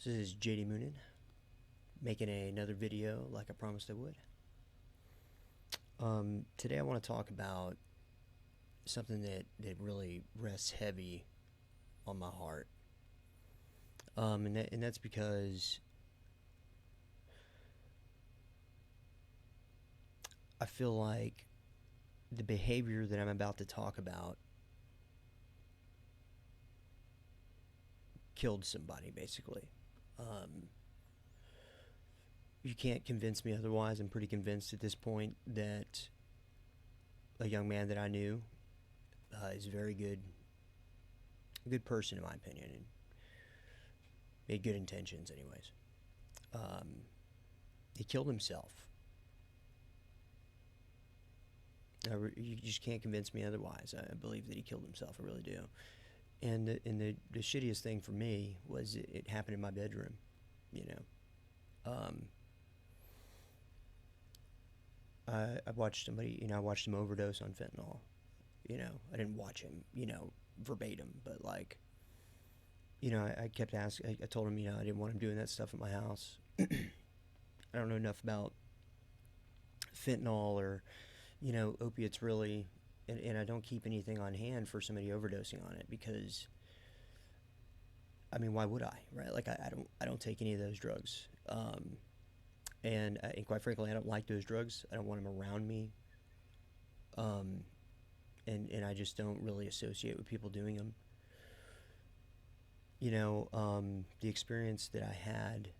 This is JD Moonin, making another video like I promised I would. Today I want to talk about something that really rests heavy on my heart. And that's because I feel like the behavior that I'm about to talk about killed somebody, basically. Um, you can't convince me otherwise. I'm pretty convinced at this point that a young man that I knew is a very good person in my opinion, and made good intentions, anyways. Um, he killed himself. You just can't convince me otherwise. I believe that he killed himself. I really do. And the shittiest thing for me was it happened in my bedroom. You know, I watched somebody. I watched him overdose on fentanyl. I didn't watch him. Verbatim, but like, I kept asking. I told him, I didn't want him doing that stuff at my house. I don't know enough about fentanyl or opiates really, and I don't keep anything on hand for somebody overdosing on it because, I mean, why would I, right? Like, I don't take any of those drugs, and quite frankly, I don't like those drugs. I don't want them around me, um, and I just don't really associate with people doing them. The experience that I had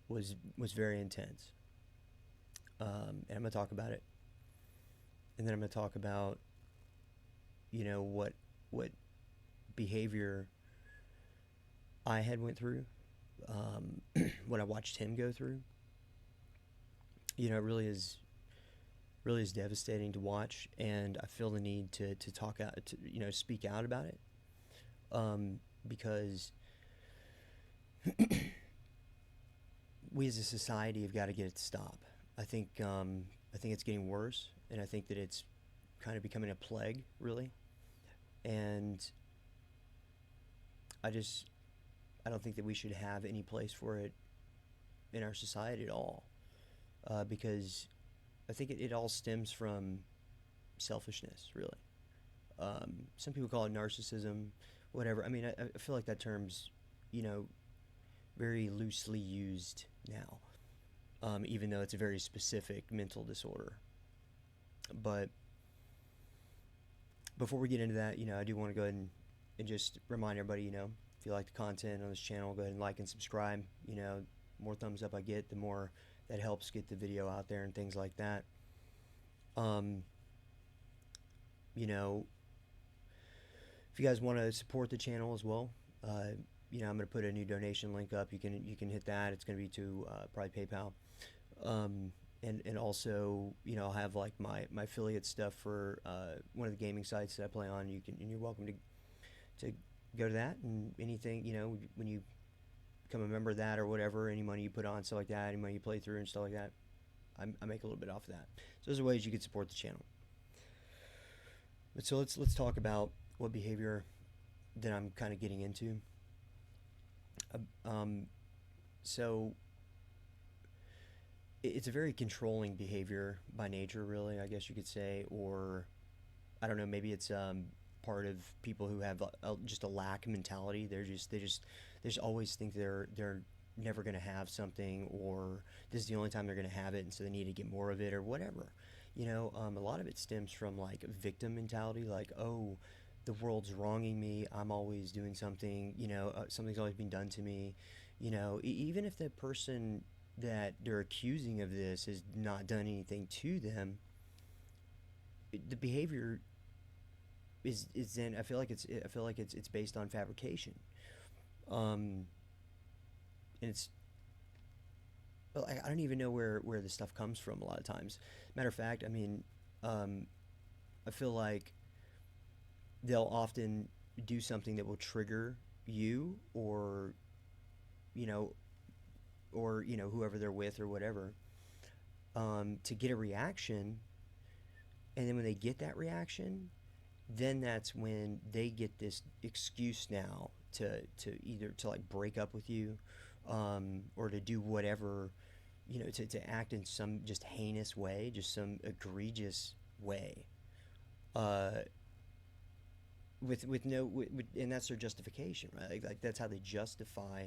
was very intense, and I'm gonna talk about it, and then I'm gonna talk about what behavior I had went through, what I watched him go through. It really is devastating to watch, and I feel the need to talk out, to speak out about it, because we as a society have got to get it to stop. I think it's getting worse, and I think that it's kind of becoming a plague, really. And I just I don't think that we should have any place for it in our society at all, because I think it all stems from selfishness, really. Some people call it narcissism, whatever. I mean, I feel like that term's, you know, very loosely used now, even though it's a very specific mental disorder. But before we get into that, I do want to go ahead and just remind everybody, if you like the content on this channel, go ahead and like and subscribe. More thumbs up I get, the more that helps get the video out there and things like that. Um, you know, if you guys want to support the channel as well, I'm going to put a new donation link up. You can hit that. It's going to be to probably PayPal. And also, I'll have like my affiliate stuff for one of the gaming sites that I play on. You're welcome to go to that, and anything, when you become a member of that or whatever, any money you put on, stuff like that, any money you play through and stuff like that, I make a little bit off of that. So those are ways you can support the channel. But so let's talk about what behavior that I'm kind of getting into. Um, so it's a very controlling behavior by nature, really, I guess you could say, or I don't know, maybe it's part of people who have just a lack mentality. They just always think they're never going to have something, or this is the only time they're going to have it, and so they need to get more of it or whatever. A lot of it stems from like victim mentality, like, oh, the world's wronging me. I'm always doing something. Something's always been done to me. Even if the person that they're accusing of this has not done anything to them, the behavior is then I feel like it's based on fabrication. Um, and it's well, I don't even know where this stuff comes from a lot of times. Matter of fact, I mean, um, I feel like they'll often do something that will trigger you, you know whoever they're with or whatever, to get a reaction. And then when they get that reaction, then that's when they get this excuse now to either to like break up with you, or to do whatever, to act in some just heinous way, just some egregious way, uh, with no and that's their justification, right? Like that's how they justify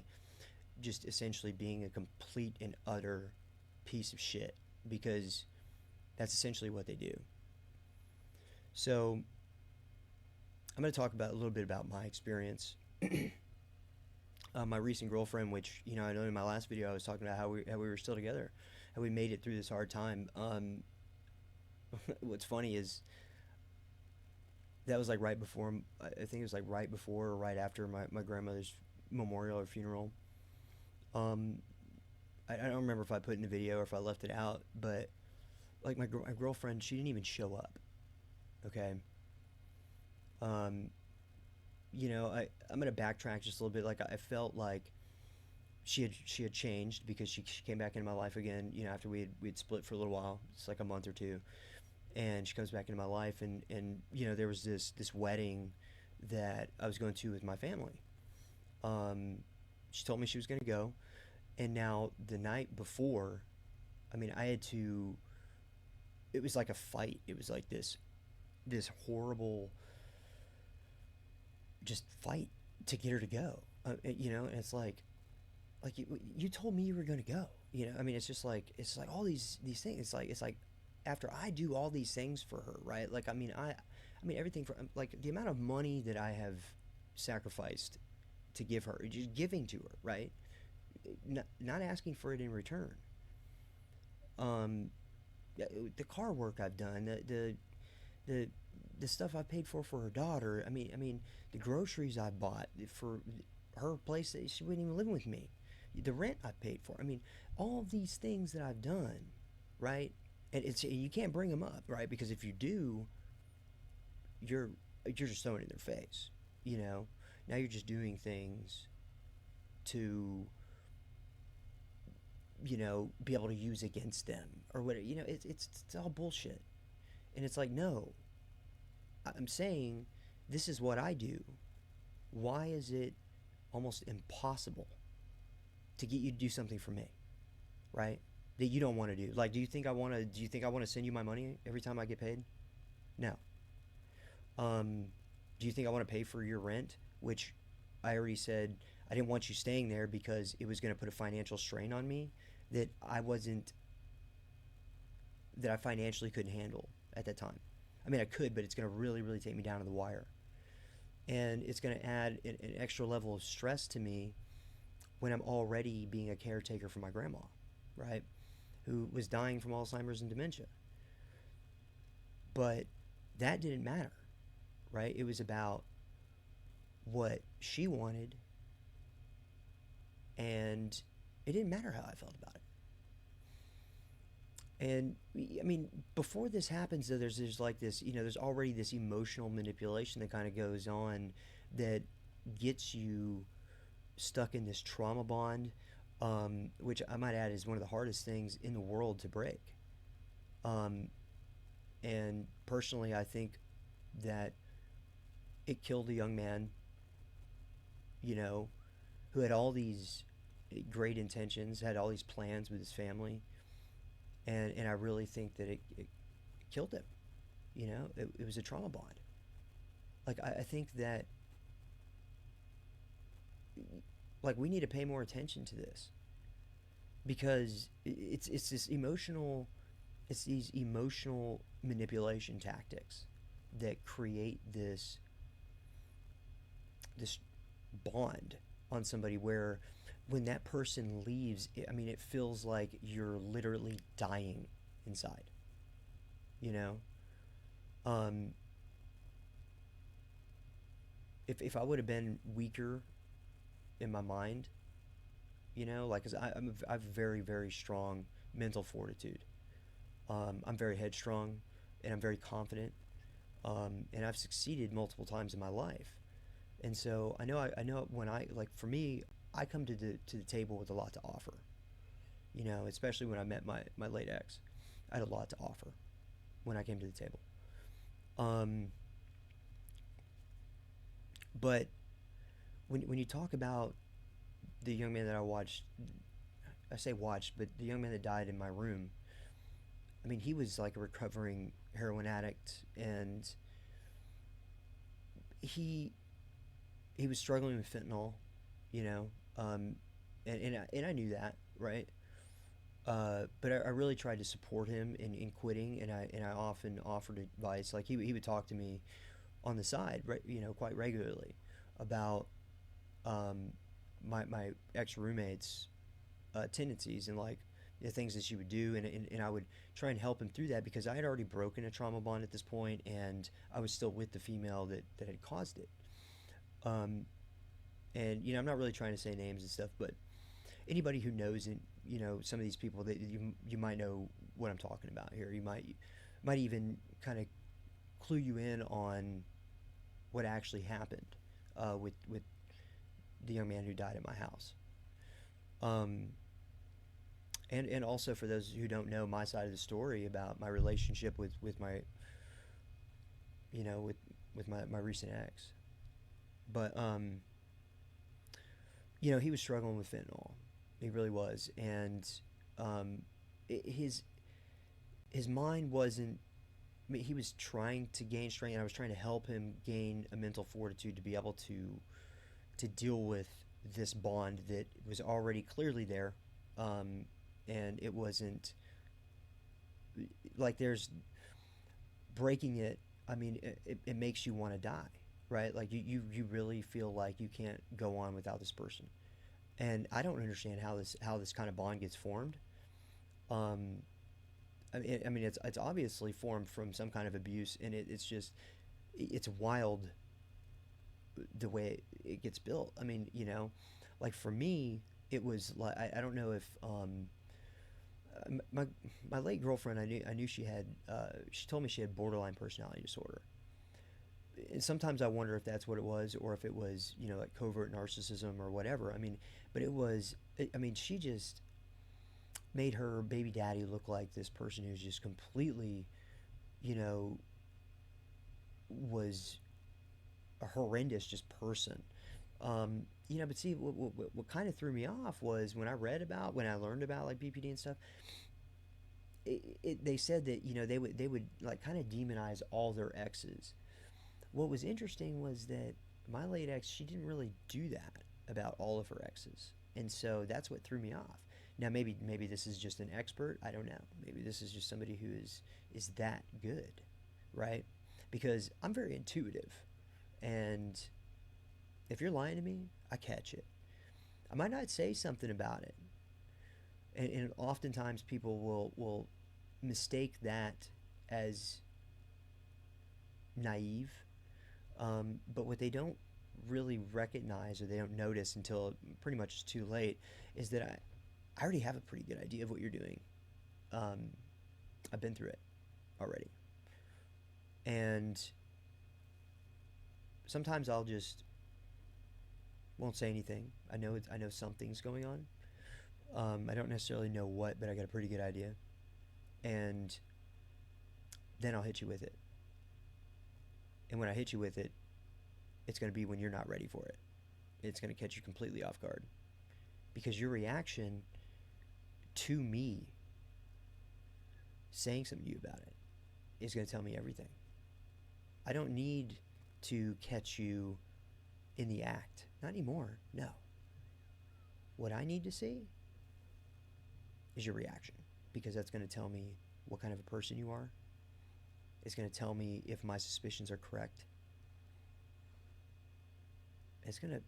just essentially being a complete and utter piece of shit, because that's essentially what they do. So I'm going to talk about a little bit about my experience. My recent girlfriend, which I know in my last video I was talking about how we were still together, how we made it through this hard time. What's funny is that was like right before, I think it was like right before or right after my grandmother's memorial or funeral. Um, I don't remember if I put in the video or if I left it out, but like my girlfriend, she didn't even show up. Okay. Um, I'm gonna backtrack just a little bit. Like I felt like she had changed because she came back into my life again. After we'd split for a little while, it's like a month or two, and she comes back into my life, and there was this wedding that I was going to with my family. Um, she told me she was gonna go, and now the night before, I mean, I had to. It was like a fight. It was like this horrible just fight to get her to go. And it's like you told me you were going to go. I mean, it's like all these things. It's like after I do all these things for her, right? Like I mean everything, for like the amount of money that I have sacrificed to give her, just giving to her, right? Not asking for it in return. Um, yeah, the car work I've done, the the stuff I paid for her daughter. I mean the groceries I bought for her place that she wasn't even living with me, the rent I paid for. I mean, all of these things that I've done, right? And you can't bring them up, right? Because if you do, you're just throwing it in their face. You know, now you're just doing things to be able to use against them or whatever. It's all bullshit. And it's like, no, I'm saying this is what I do. Why is it almost impossible to get you to do something for me, right? That you don't want to do. Like, do you think I want to send you my money every time I get paid? No. Um, do you think I want to pay for your rent, which I already said I didn't want you staying there because it was going to put a financial strain on me that I wasn't that I financially couldn't handle at that time. I mean, I could, but it's going to really, really take me down to the wire. And it's going to add an extra level of stress to me when I'm already being a caretaker for my grandma, right? Who was dying from Alzheimer's and dementia. But that didn't matter, right? It was about what she wanted, and it didn't matter how I felt about it. And I mean, before this happens, though, there's like this, there's already this emotional manipulation that kind of goes on that gets you stuck in this trauma bond, which I might add is one of the hardest things in the world to break. Um, and personally, I think that it killed a young man, you know, who had all these great intentions, had all these plans with his family, and I really think that it killed him. It was a trauma bond. Like I think that like we need to pay more attention to this because it's this emotional it's these emotional manipulation tactics that create this bond on somebody where when that person leaves, I mean, it feels like you're literally dying inside, you know? Um, if I would have been weaker in my mind, like, cause I have very, very strong mental fortitude. I'm very headstrong and I'm very confident. And I've succeeded multiple times in my life. And so I know when like for me, I come to the table with a lot to offer. Especially when I met my late ex, I had a lot to offer when I came to the table. Um, But when you talk about the young man that I watched, I say watched, but the young man that died in my room, I mean, he was like a recovering heroin addict, and he he was struggling with fentanyl, you know, um, and I knew that, right? But I really tried to support him in quitting, and I often offered advice. Like he would talk to me on the side, right, you know, quite regularly about um, my ex roommate's tendencies and like the things that she would do, and I would try and help him through that because I had already broken a trauma bond at this point, and I was still with the female that had caused it. Um, and you know, I'm not really trying to say names and stuff, but anybody who knows, and you know, some of these people that you might know what I'm talking about here. You might even kind of clue you in on what actually happened with the young man who died at my house. Um, and also for those who don't know my side of the story about my relationship with my, you know, with my recent ex. But you know, he was struggling with fentanyl. He really was, and um, his mind wasn't. I mean, he was trying to gain strength, and I was trying to help him gain a mental fortitude to be able to deal with this bond that was already clearly there, um, and it wasn't like there's breaking it. I mean, it makes you want to die, right? Like you really feel like you can't go on without this person, and I don't understand how this kind of bond gets formed. Um, I mean, it's obviously formed from some kind of abuse, and it's just it's wild the way it gets built. I mean, you know, like for me, it was like I don't know if my my late girlfriend, I knew she had she told me she had borderline personality disorder. And sometimes I wonder if that's what it was, or if it was, you know, like covert narcissism or whatever. I mean, but it was. I mean, she just made her baby daddy look like this person who's just completely, you know, was a horrendous just person. You know, but see, what kind of threw me off was when I learned about like BPD and stuff. They said that you know they would like kind of demonize all their exes. What was interesting was that my late ex, she didn't really do that about all of her exes, and so that's what threw me off. Now maybe this is just an expert. I don't know. Maybe this is just somebody who is that good, right? Because I'm very intuitive, and if you're lying to me, I catch it. I might not say something about it, and oftentimes people will mistake that as naive. But what they don't really recognize or they don't notice until pretty much it's too late is that I already have a pretty good idea of what you're doing. Um, I've been through it already. And sometimes I'll just won't say anything. I know something's going on. I don't necessarily know what, but I got a pretty good idea. And then I'll hit you with it. And when I hit you with it, it's going to be when you're not ready for it. It's going to catch you completely off guard because your reaction to me saying something to you about it is going to tell me everything. I don't need to catch you in the act. Not anymore. No. What I need to see is your reaction because that's going to tell me what kind of a person you are. It's going to tell me if my suspicions are correct. It's going to,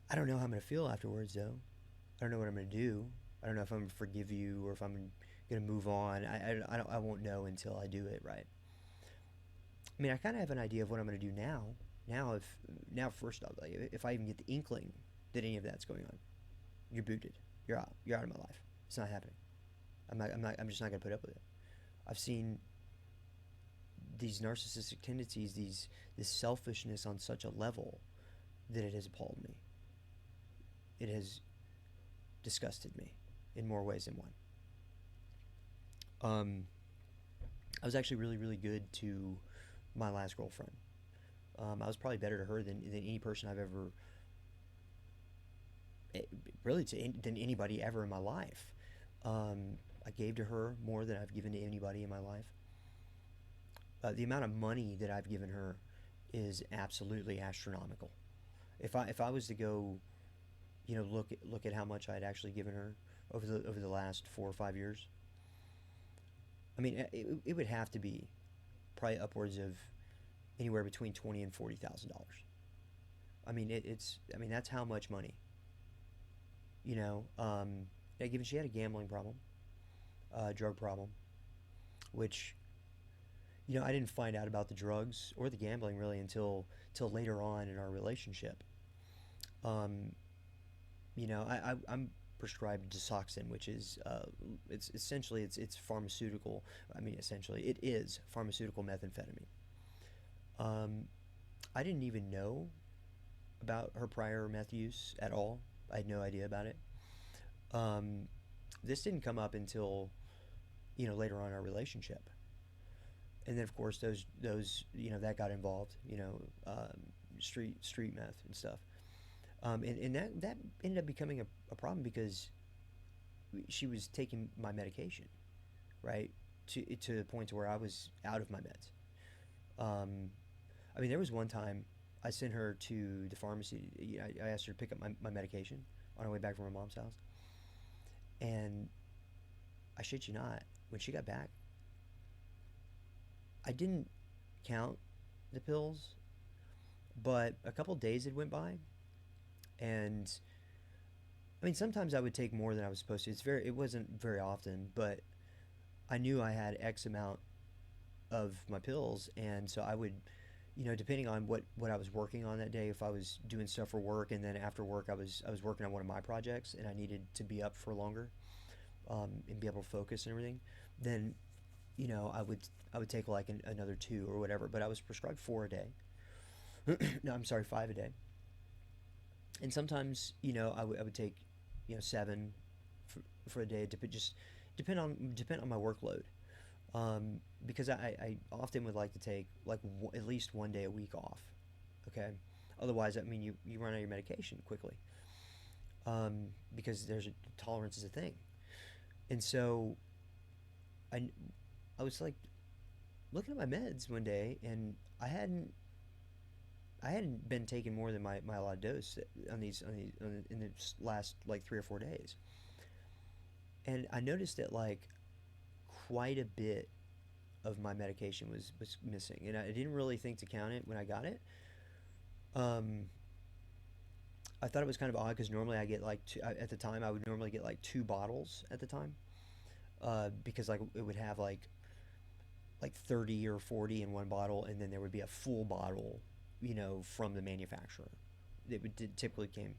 I don't know how I'm going to feel afterwards though. I don't know what I'm going to do. I don't know if I'm going to forgive you or if I'm going to move on. I won't know until I do it right. I mean, I kind of have an idea of what I'm going to do now. Now, first off, like, if I even get the inkling that any of that's going on, you're booted. You're out. You're out of my life. It's not happening. I'm just not going to put up with it. I've seen these narcissistic tendencies, this selfishness on such a level that it has appalled me. It has disgusted me in more ways than one. I was actually really, really good to my last girlfriend. I was probably better to her than any person I've ever, eh, really than anybody ever in my life. I gave to her more than I've given to anybody in my life. The amount of money that I've given her is absolutely astronomical. If I was to go, look at how much I'd actually given her over the last 4 or 5 years, I mean, it would have to be probably upwards of anywhere between $20,000 and $40,000. I mean, I mean, that's how much money. You know, yeah, given she had a gambling problem, drug problem, which I didn't find out about the drugs or the gambling really until later on in our relationship. Um, I'm prescribed Desoxin, which is it's essentially it's pharmaceutical. I mean, essentially, it is pharmaceutical methamphetamine. Um, I didn't even know about her prior meth use at all. I had no idea about it. Um, this didn't come up until later on in our relationship, and then of course those that got involved. Street meth and stuff. And that ended up becoming a problem because she was taking my medication, right? To the point to where I was out of my meds. Um, I mean, there was one time I sent her to the pharmacy. I asked her to pick up my medication on our way back from her mom's house. And I shit you not, when she got back, I didn't count the pills, but a couple days had went by, and I mean, sometimes I would take more than I was supposed to. It wasn't very often, but I knew I had X amount of my pills, and so I would, depending on what I was working on that day, if I was doing stuff for work, and then after work I was working on one of my projects, and I needed to be up for longer, and be able to focus and everything, then I would take like another two or whatever. But I was prescribed four a day. No, I'm sorry, five a day, and sometimes I would take seven for a day to just depend on my workload. Because I often would like to take like at least one day a week off. Okay, otherwise, I mean, you run out of your medication quickly. Because there's tolerance is a thing, and so I I was like looking at my meds one day, and I hadn't been taking more than my allowed dose in the last like 3 or 4 days, and I noticed that like quite a bit of my medication was missing, and I didn't really think to count it when I got it. Um, I thought it was kind of odd because normally I get like at the time I would normally get like two bottles at the time, because like it would have like 30 or 40 in one bottle, and then there would be a full bottle, from the manufacturer. It would typically came,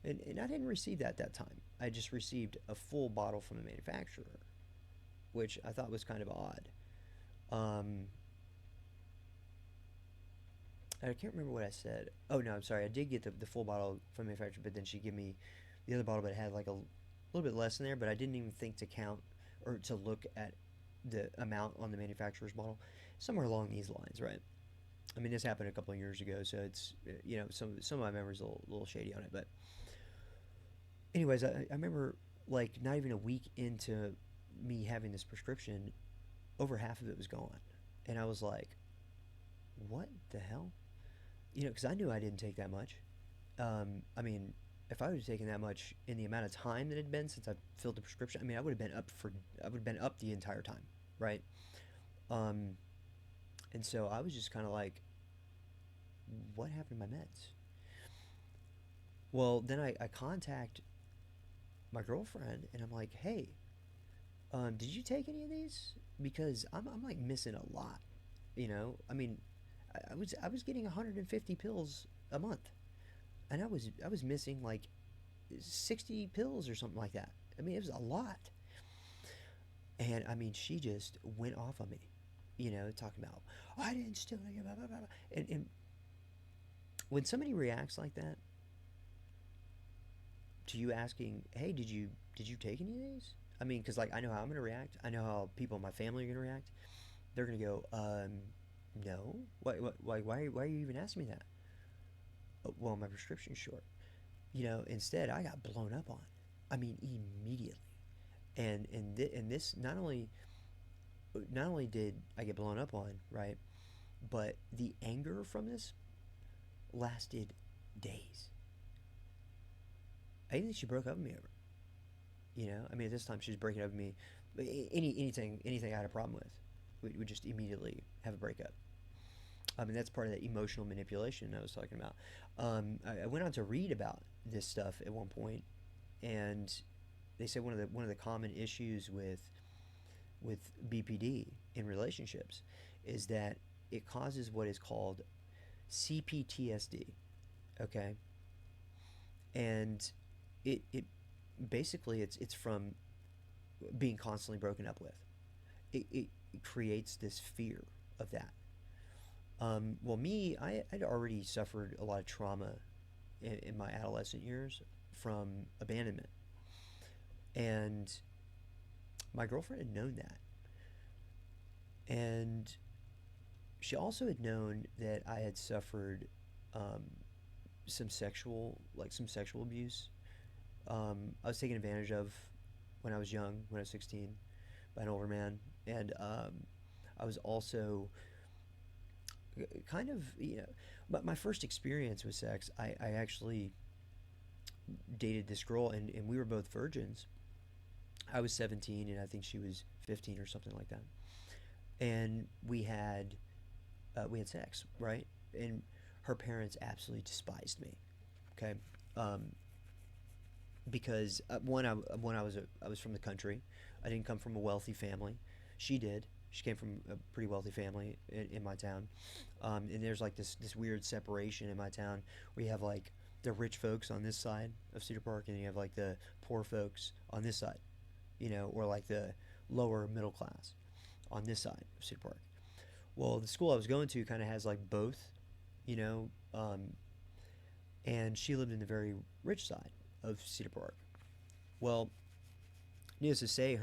and I didn't receive that time. I just received a full bottle from the manufacturer, which I thought was kind of odd. Um, I can't remember what I said. Oh no, I'm sorry. I did get the full bottle from the manufacturer, but then she gave me the other bottle, but it had like a little bit less in there. But I didn't even think to count or to look at the amount on the manufacturer's bottle, somewhere along these lines, right? I mean, this happened a couple of years ago, so it's some of my memory's a little shady on it. But anyways, I remember like not even a week into me having this prescription, over half of it was gone, and I was like, what the hell? Because I knew I didn't take that much. I mean, if I would have taken that much in the amount of time that it had been since I filled the prescription, I mean, I would have been up the entire time, right? Um, and so I was just kind of like, what happened to my meds? Well, then I contact my girlfriend, and I'm like, hey, did you take any of these? Because I'm like missing a lot. I mean, I was getting 150 pills a month, and I was missing like 60 pills or something like that. I mean, it was a lot. And I mean, she just went off on me, talking about, I didn't steal it, blah, blah, blah. And when somebody reacts like that to you asking, hey, did you take any of these? I mean, because like I know how I'm gonna react. I know how people in my family are gonna react. They're gonna go, No. Why are you even asking me that? Well, my prescription's short. Instead, I got blown up on. I mean, immediately. And this not only did I get blown up on, right, but the anger from this lasted days. I even think she broke up with me over it. I mean, at this time she was breaking up with me. Anything I had a problem with, we would just immediately have a breakup. I mean, that's part of that emotional manipulation I was talking about. I went on to read about this stuff at one point, and they said one of the common issues with BPD in relationships is that it causes what is called CPTSD. Okay, and it basically it's from being constantly broken up with. It creates this fear of that. Well, me, I'd already suffered a lot of trauma in my adolescent years from abandonment, and my girlfriend had known that, and she also had known that I had suffered um, some sexual abuse. I was taken advantage of when I was young, when I was 16, by an older man, and I was also kind of, but my first experience with sex, I actually dated this girl, and we were both virgins. I was 17, and I think she was 15 or something like that. And we had sex, right? And her parents absolutely despised me. Okay, um, because I was from the country. I didn't come from a wealthy family. She did. She came from a pretty wealthy family in my town, and there's like this weird separation in my town where you have like the rich folks on this side of Cedar Park, and you have like the poor folks on this side, or like the lower middle class on this side of Cedar Park. Well, the school I was going to kind of has like both, you know, um, and she lived in the very rich side of Cedar Park. Well, needless to say,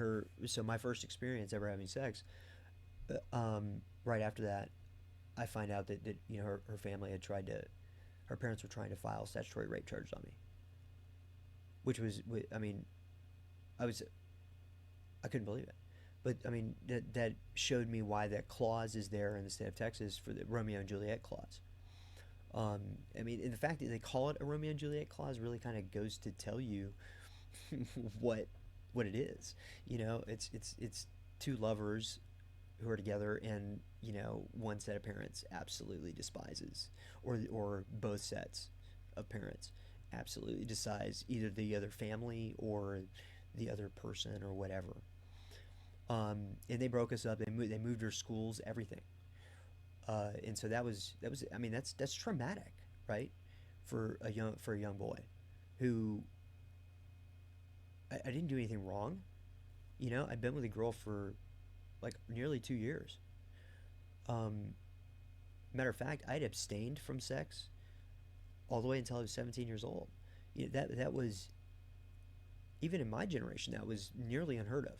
so my first experience ever having sex, right after that, I find out that her family had her parents were trying to file statutory rape charges on me, which was, I mean, I was, I couldn't believe it. But I mean, that showed me why that clause is there in the state of Texas for the Romeo and Juliet clause. Um, I mean, and the fact that they call it a Romeo and Juliet clause really kind of goes to tell you what what it is. It's two lovers who are together, and one set of parents absolutely despises, or both sets of parents absolutely despise either the other family or the other person or whatever. And they broke us up. They moved our schools, everything. And so that was. I mean, that's traumatic, right? For a young boy, who I didn't do anything wrong. I'd been with a girl for like nearly 2 years. Um, Matter of fact, I'd abstained from sex all the way until I was 17 years old. That was, even in my generation, that was nearly unheard of.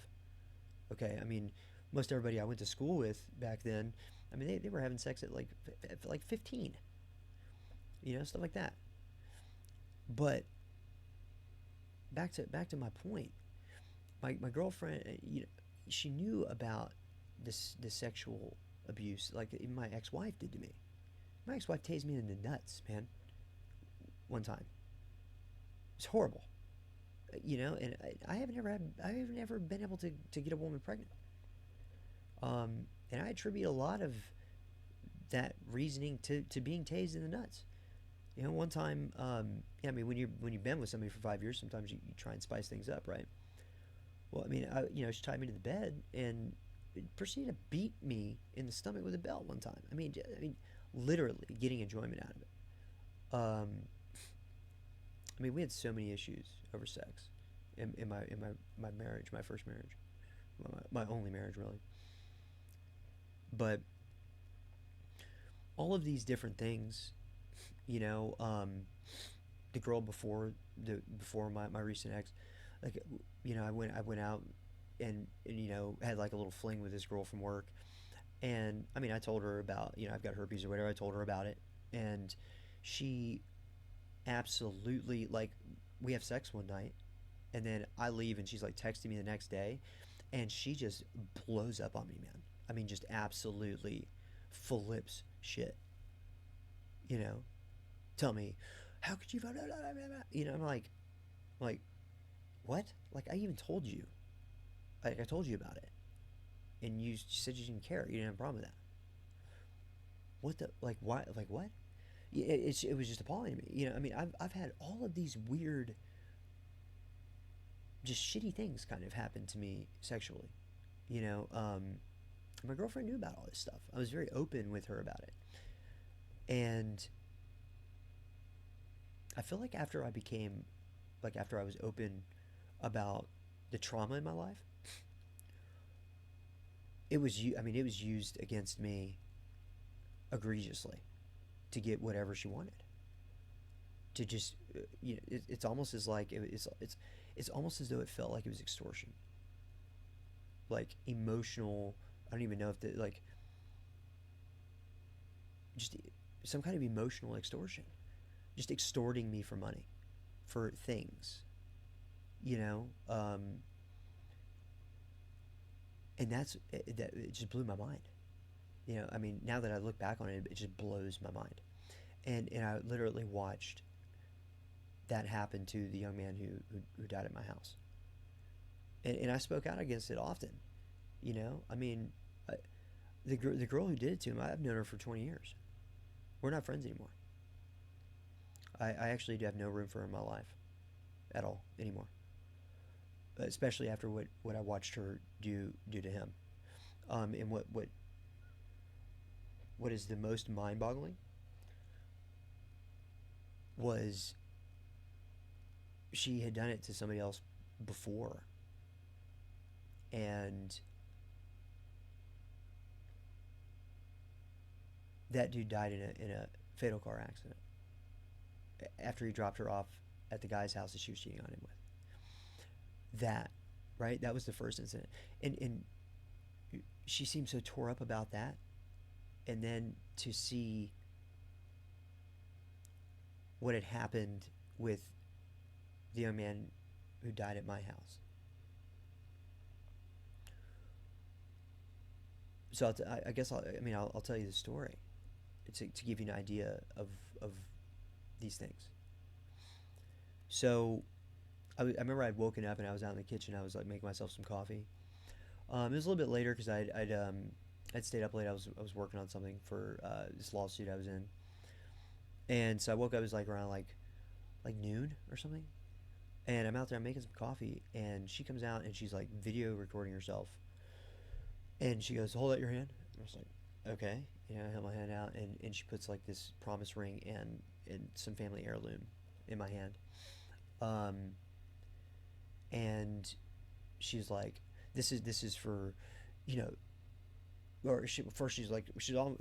Okay, I mean, most everybody I went to school with back then, I mean, they were having sex at like 15, stuff like that. But back to my point, my girlfriend, she knew about this sexual abuse, like even my ex-wife did to me. My ex-wife tased me in the nuts, man, one time. It's horrible, and I have never been able to get a woman pregnant. And I attribute a lot of that reasoning to being tased in the nuts. One time, yeah, I mean, when you've been with somebody for 5 years, sometimes you try and spice things up, right? Well, I mean, she tied me to the bed and proceeded to beat me in the stomach with a belt one time. I mean, literally getting enjoyment out of it. I mean, we had so many issues over sex in my marriage, my first marriage, my only marriage, really. But all of these different things, you know, um, the girl before my recent ex, like, I went out and had like a little fling with this girl from work, And I mean, I told her about, I've got herpes or whatever. I told her about it, and she absolutely, like, we have sex one night, and then I leave, and she's like texting me the next day, and she just blows up on me, man. I mean, just absolutely flips shit. You know, tell me, how could you? I'm like, what? Like, I even told you. Like, I told you about it, and you said you didn't care. You didn't have a problem with that. What the? Like, why? Like, what? It was just appalling to me. I mean, I've had all of these weird, just shitty things kind of happen to me sexually. You know, my girlfriend knew about all this stuff. I was very open with her about it, and I feel like after I was open about the trauma in my life, I mean, it was used against me egregiously to get whatever she wanted. To just, it's almost as like it's almost as though it felt like it was extortion, like emotional. I don't even know if like, just some kind of emotional extortion, just extorting me for money, for things, you know. And that it just blew my mind. I mean, now that I look back on it, it just blows my mind. And I literally watched that happen to the young man who died at my house. And I spoke out against it often. I mean, I, the girl who did it to him, I've known her for 20 years. We're not friends anymore. I actually do have no room for her in my life at all anymore. Especially after what I watched her do to him. And what is the most mind-boggling was she had done it to somebody else before, and that dude died in a fatal car accident after he dropped her off at the guy's house that she was cheating on him with. That, right? That was the first incident, and she seemed so tore up about that, and then to see what had happened with the young man who died at my house. So I guess I'll tell you the story to give you an idea of these things. So I remember I'd woken up and I was out in the kitchen. I was like making myself some coffee. It was a little bit later because I'd stayed up late. I was working on something for this lawsuit I was in, and so I woke up. It was like around like noon or something, and I'm out there. I'm making some coffee, and she comes out and she's like video recording herself, and she goes, "Hold out your hand." I was like, "Okay." I held my hand out, and she puts like this promise ring and some family heirloom in my hand, um, and she's like, "This is for, you know." Or first she's like she's on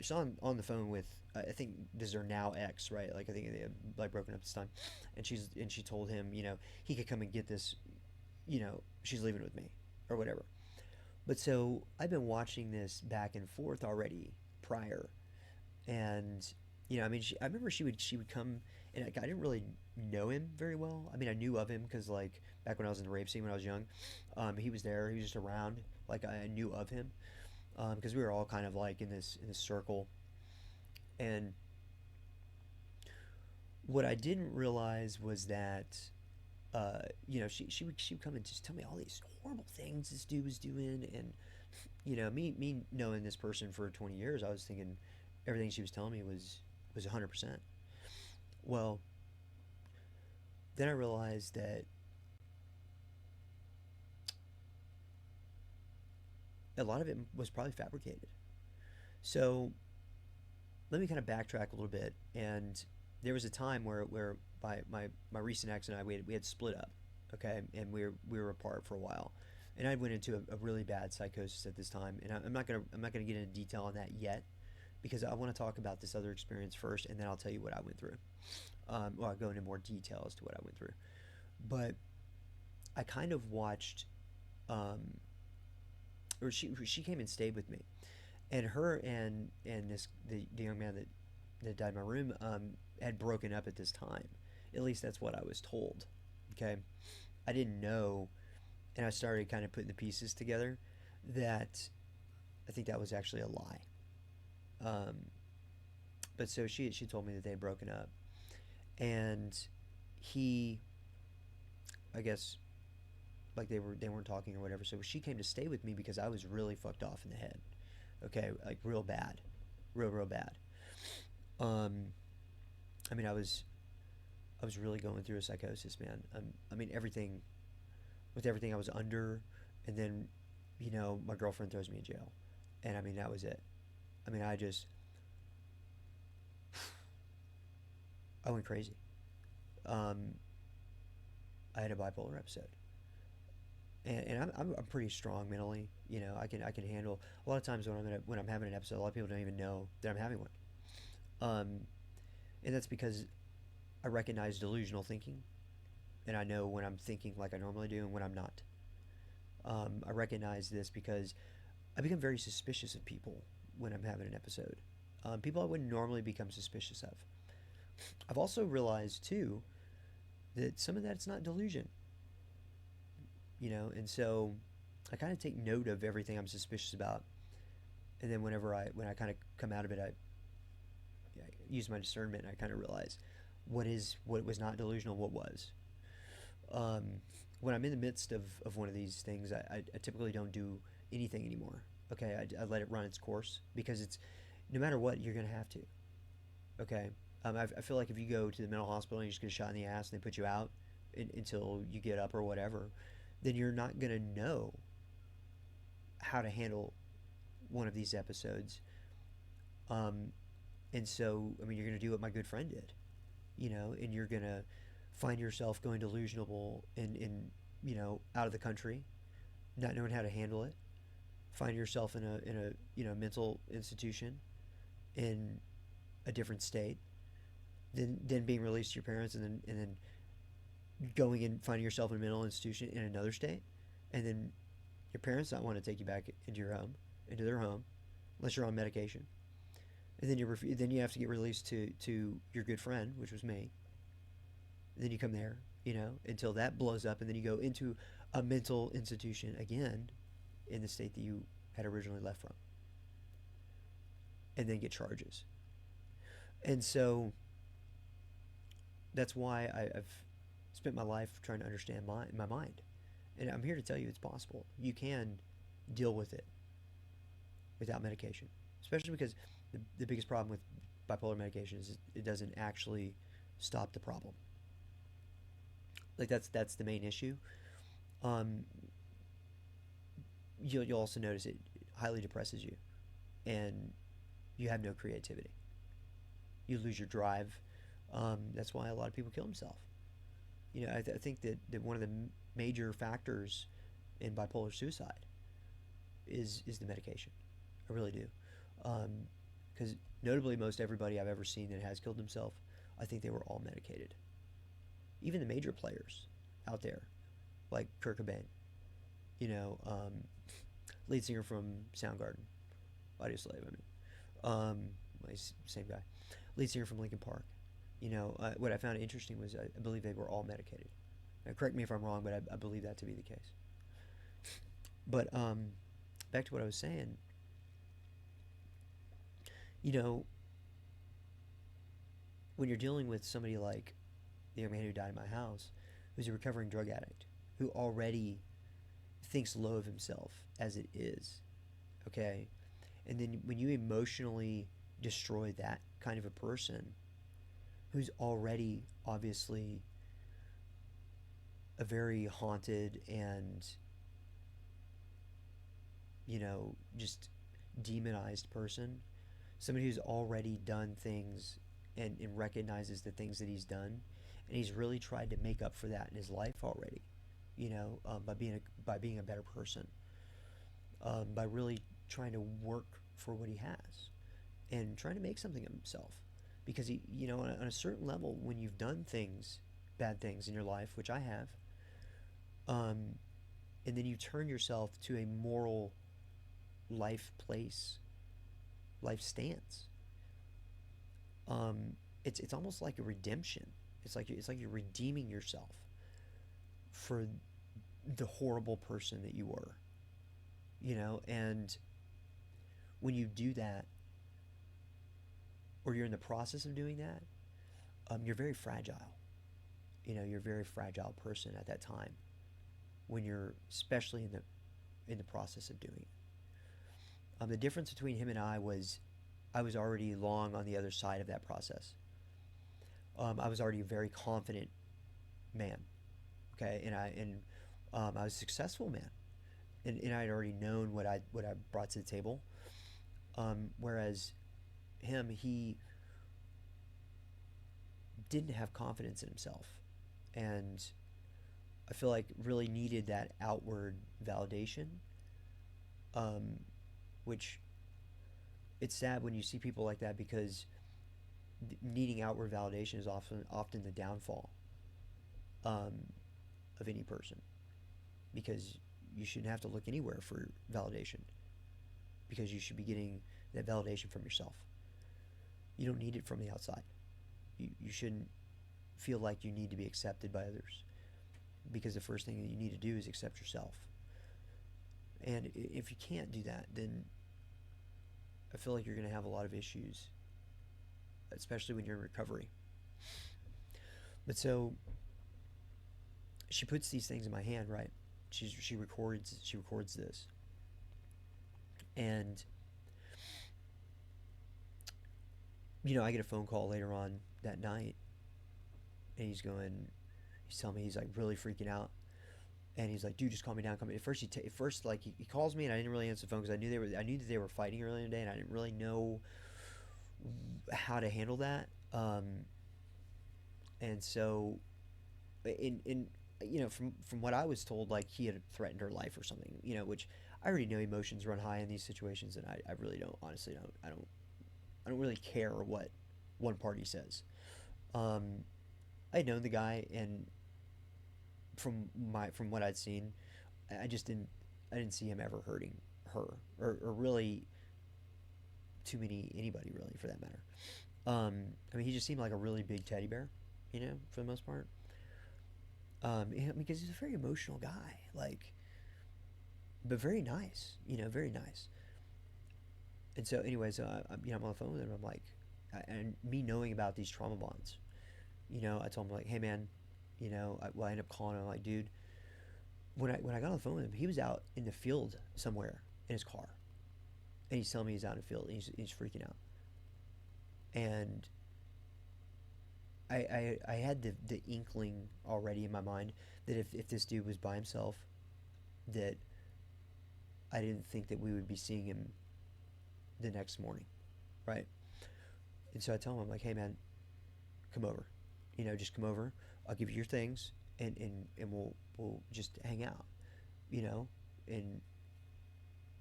the phone with, I think this is her now ex, right? Like, I think they had like broken up this time, and she told him, he could come and get this, she's leaving with me or whatever. But so I've been watching this back and forth already prior, and I mean, I remember she would come, and I didn't really know him very well. I mean, I knew of him because, like, back when I was in the rape scene when I was young, he was there. He was just around. Like, I knew of him because we were all kind of like in this circle. And what I didn't realize was that she would come and just tell me all these horrible things this dude was doing, and me knowing this person for 20 years, I was thinking everything she was telling me was 100%. Well, then I realized that a lot of it was probably fabricated. So let me kind of backtrack a little bit. And there was a time where my recent ex and I, we had split up, okay, and we were apart for a while, and I went into a really bad psychosis at this time, and I'm not gonna get into detail on that yet, because I want to talk about this other experience first, and then I'll tell you what I went through. Well, I'll go into more detail as to what I went through, but I kind of watched, or she came and stayed with me, And her and the young man that died in my room had broken up at this time. At least that's what I was told. Okay, I didn't know, and I started kind of putting the pieces together that I think that was actually a lie. Um, but so she told me that they had broken up, and he, I guess, like they weren't talking or whatever. So she came to stay with me because I was really fucked off in the head. Okay, like real bad, real bad. Um, I mean, I was really going through a psychosis, man. I mean, everything with everything I was under, and then, my girlfriend throws me in jail, and I mean that was it. I mean, I went crazy. Um, I had a bipolar episode, and I'm pretty strong mentally. I can handle a lot of times when I'm having an episode. A lot of people don't even know that I'm having one. Um, and that's because I recognize delusional thinking, and I know when I'm thinking like I normally do and when I'm not. I recognize this because I become very suspicious of people when I'm having an episode. People I wouldn't normally become suspicious of. I've also realized too that some of that's not delusion, and so I kind of take note of everything I'm suspicious about, and then when I kind of come out of it, I use my discernment and I kind of realize what was not delusional, what was. Um, when I'm in the midst of one of these things, I typically don't do anything anymore. Okay, I let it run its course because it's no matter what you're gonna have to. Okay, I feel like if you go to the mental hospital and you just get a shot in the ass and they put you out until you get up or whatever, then you're not gonna know how to handle one of these episodes. Um, and so, I mean, you're gonna do what my good friend did, and you're gonna find yourself going delusional in out of the country, not knowing how to handle it. Find yourself in a mental institution in a different state, then being released to your parents, and then going and finding yourself in a mental institution in another state, and then your parents not want to take you back into their home, unless you're on medication, and then you have to get released to your good friend, which was me. And then you come there, until that blows up, and then you go into a mental institution again in the state that you had originally left from, and then get charges. And so that's why I've spent my life trying to understand my mind. And I'm here to tell you it's possible. You can deal with it without medication, especially because the biggest problem with bipolar medication is it doesn't actually stop the problem. Like that's the main issue. Um, you'll also notice it highly depresses you, and you have no creativity. You lose your drive. That's why a lot of people kill themselves. I think that one of the major factors in bipolar suicide is the medication. I really do. Because notably, most everybody I've ever seen that has killed himself, I think they were all medicated. Even the major players out there, like Kurt Cobain, you know, lead singer from Soundgarden, Audioslave, I mean, same guy, lead singer from Linkin Park. What I found interesting was I believe they were all medicated. Now, correct me if I'm wrong, but I believe that to be the case. But back to what I was saying, you know, when you're dealing with somebody like the young man who died in my house, who's a recovering drug addict, who already thinks low of himself as it is, okay? And then when you emotionally destroy that kind of a person who's already obviously a very haunted and, just demonized person, somebody who's already done things and recognizes the things that he's done, and he's really tried to make up for that in his life already, by being a better person, by really trying to work for what he has and trying to make something of himself, because on a certain level, when you've done bad things in your life, which I have, and then you turn yourself to a moral life place life stance. Um, it's almost like a redemption. It's like you're redeeming yourself for the horrible person that you were, and when you do that, or you're in the process of doing that, you're very fragile. You're a very fragile person at that time when you're, especially in the process of doing it. The difference between him and I was already long on the other side of that process. I was already a very confident man, okay, and I was a successful man, and I had already known what I brought to the table. Whereas him, he didn't have confidence in himself, and I feel like really needed that outward validation, um, which it's sad when you see people like that, because needing outward validation is often the downfall, um, of any person, because you shouldn't have to look anywhere for validation, because you should be getting that validation from yourself. You don't need it from the outside. You shouldn't feel like you need to be accepted by others, because the first thing that you need to do is accept yourself. And if you can't do that, then I feel like you're going to have a lot of issues, especially when you're in recovery. But so she puts these things in my hand, right? She records this, and I get a phone call later on that night, and he's telling me he's like really freaking out, and he's like, "Dude, just calm me down, calm me." At first, like he calls me, and I didn't really answer the phone because I knew that they were fighting earlier in the day, and I didn't really know how to handle that. And so, in from what I was told, like he had threatened her life or something, which I already know emotions run high in these situations, and I really don't, honestly don't, I don't really care what one party says. Um, I'd known the guy, and from what I'd seen, I didn't see him ever hurting her, or really too many anybody really for that matter. I mean, he just seemed like a really big teddy bear, for the most part. Because he's a very emotional guy, like, but very nice, very nice. And so, anyways, I'm on the phone with him. I'm like, and me knowing about these trauma bonds, I told him like, hey man, I ended up calling him like, dude, when I got on the phone with him, he was out in the field somewhere in his car, and he's telling me he's out in the field, and he's freaking out, and I had the inkling already in my mind that if this dude was by himself, that I didn't think that we would be seeing him the next morning, right? And so I tell him, I'm like, hey man, come over, just come over. I'll give you your things, and we'll just hang out, you know. And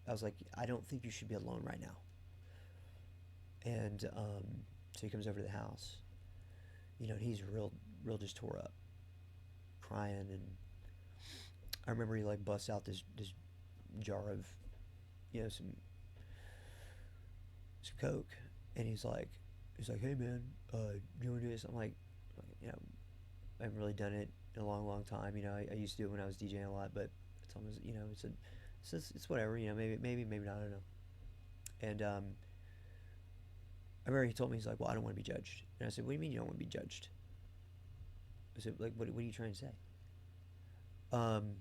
I was like, I don't think you should be alone right now. And so he comes over to the house, and he's real just tore up, crying. And I remember he like busts out this jar of, some coke, and he's like, hey man, do you want to do this? I'm like, I haven't really done it in a long time. I used to do it when I was DJing a lot, but it's almost, it's whatever. Maybe not. I don't know. And I remember he told me, he's like, well, I don't want to be judged. And I said, what do you mean you don't want to be judged? I said, like, what are you trying to say? Um,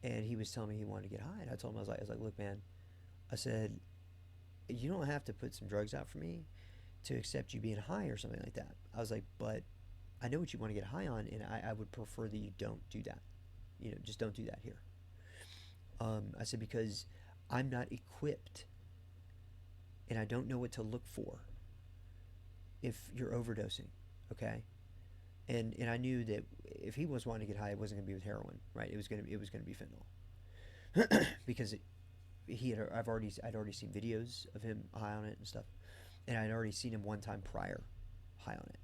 and he was telling me he wanted to get high, and I told him, I was like, look, man, I said, you don't have to put some drugs out for me to accept you being high or something like that. I was like, but I know what you want to get high on, and I would prefer that you don't do that. Just don't do that here. I said, because I'm not equipped, and I don't know what to look for if you're overdosing, okay? And I knew that if he was wanting to get high, it wasn't going to be with heroin, right? It was gonna be fentanyl, because I'd already seen videos of him high on it and stuff, and I'd already seen him one time prior high on it,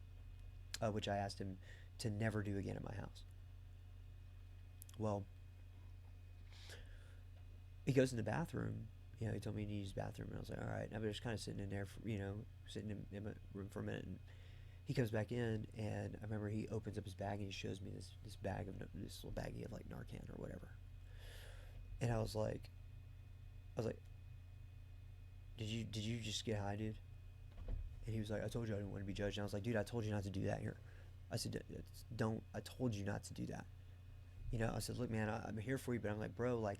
which I asked him to never do again at my house. Well, he goes in the bathroom, He told me he needed to use the bathroom, and I was like, all right. And I was just kind of sitting in there, sitting in my room for a minute, and he comes back in, and I remember he opens up his bag and he shows me this bag of this little baggie of like Narcan or whatever, and I was like, did you just get high, dude? And he was like, I told you I didn't want to be judged. And I was like, dude, I told you not to do that here. I said, don't. I told you not to do that. I said, look, man, I'm here for you, but I'm like, bro, like,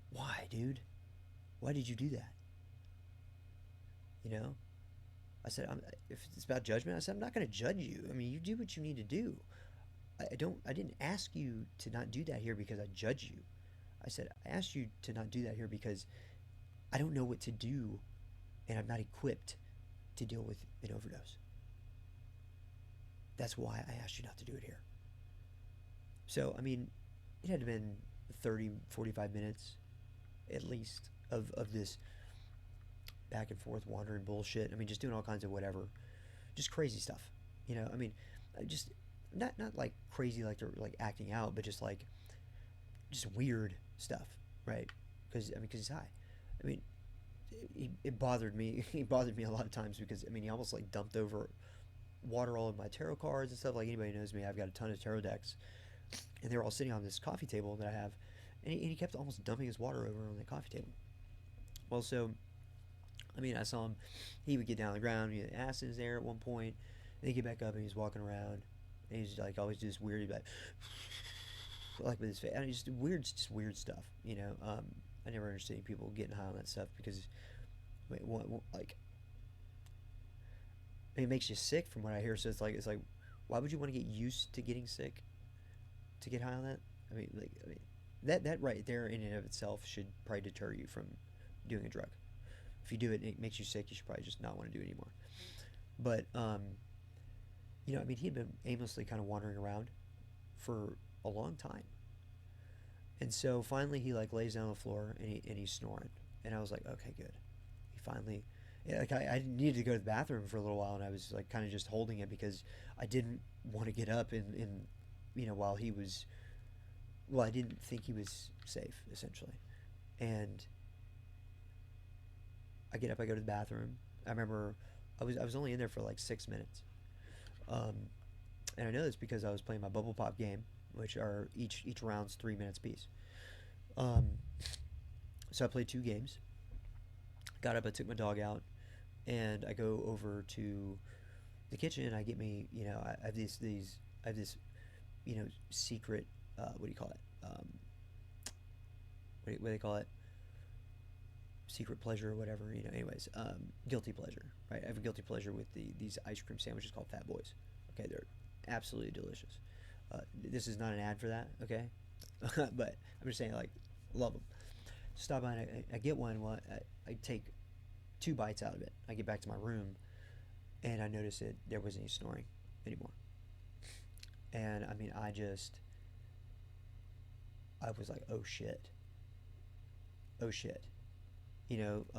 why, dude? Why did you do that? You know? I said, if it's about judgment, I said, I'm not going to judge you. I mean, you do what you need to do. I didn't ask you to not do that here because I judge you. I said, I asked you to not do that here because I don't know what to do and I'm not equipped to deal with an overdose. That's why I asked you not to do it here. So, I mean, it had been 30, 45 minutes at least of this back and forth wandering bullshit. I mean, just doing all kinds of whatever, just crazy stuff. I mean, just not like crazy like they're like acting out, but just like just weird stuff, right? Because he's high. I mean, it bothered me. He bothered me a lot of times because I mean he almost like dumped over water all of my tarot cards and stuff. Like anybody who knows me, I've got a ton of tarot decks, and they're all sitting on this coffee table that I have, and he kept almost dumping his water over on the coffee table. Well, so I mean, I saw him. He would get down on the ground. He had acid in his air at one point, and he'd get back up and he's walking around, and he's like always do this weird, like with his face, and just weird stuff. I never understand people getting high on that stuff because, like, it makes you sick from what I hear. So it's like, why would you want to get used to getting sick to get high on that? I mean, that right there in and of itself should probably deter you from doing a drug. If you do it, and it makes you sick. You should probably just not want to do it anymore. But I mean, he had been aimlessly kind of wandering around for a long time. And so finally he like lays down on the floor and he's snoring. And I was like, okay, good. He finally, yeah, like I needed to go to the bathroom for a little while, and I was like kind of just holding it because I didn't want to get up and while he was, well, I didn't think he was safe essentially. And I get up, I go to the bathroom. I remember I was only in there for like 6 minutes. Um, and I know this because I was playing my bubble pop game, which are each round's 3 minutes piece. Um, so I played 2 games. Got up, I took my dog out, and I go over to the kitchen. And I get me, I have I have this, secret. What do you call it? What do they call it? Secret pleasure or whatever. Anyways, guilty pleasure. Right? I have a guilty pleasure with these ice cream sandwiches called Fat Boys. Okay, they're absolutely delicious. This is not an ad for that, okay? But I'm just saying, like, love them. Stop by and I get one. Well, I take 2 bites out of it. I get back to my room, and I notice that there wasn't any snoring anymore. And I mean, I was like, oh shit, oh shit, And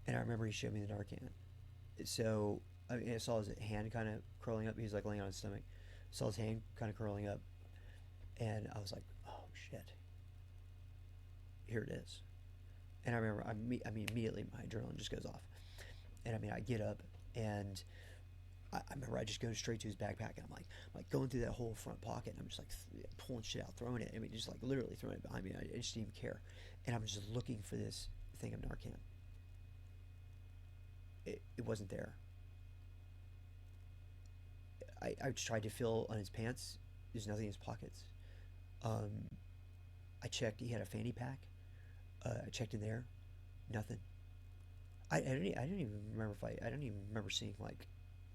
I remember he showed me the Narcan. So I mean, I saw his hand kind of curling up. He was like laying on his stomach. Saw his hand kind of curling up, and I was like, "Oh shit, here it is." And I remember, I mean, immediately my adrenaline just goes off, and I mean, I get up, and I remember I just go straight to his backpack, and I'm like going through that whole front pocket, and I'm just like pulling shit out, throwing it. I mean, just like literally throwing it behind me. I just didn't even care, and I'm just looking for this thing of Narcan. It wasn't there. I tried to feel on his pants. There's nothing in his pockets. Um, I checked. He had a fanny pack. I checked in there. Nothing. I didn't even remember if I don't even remember seeing like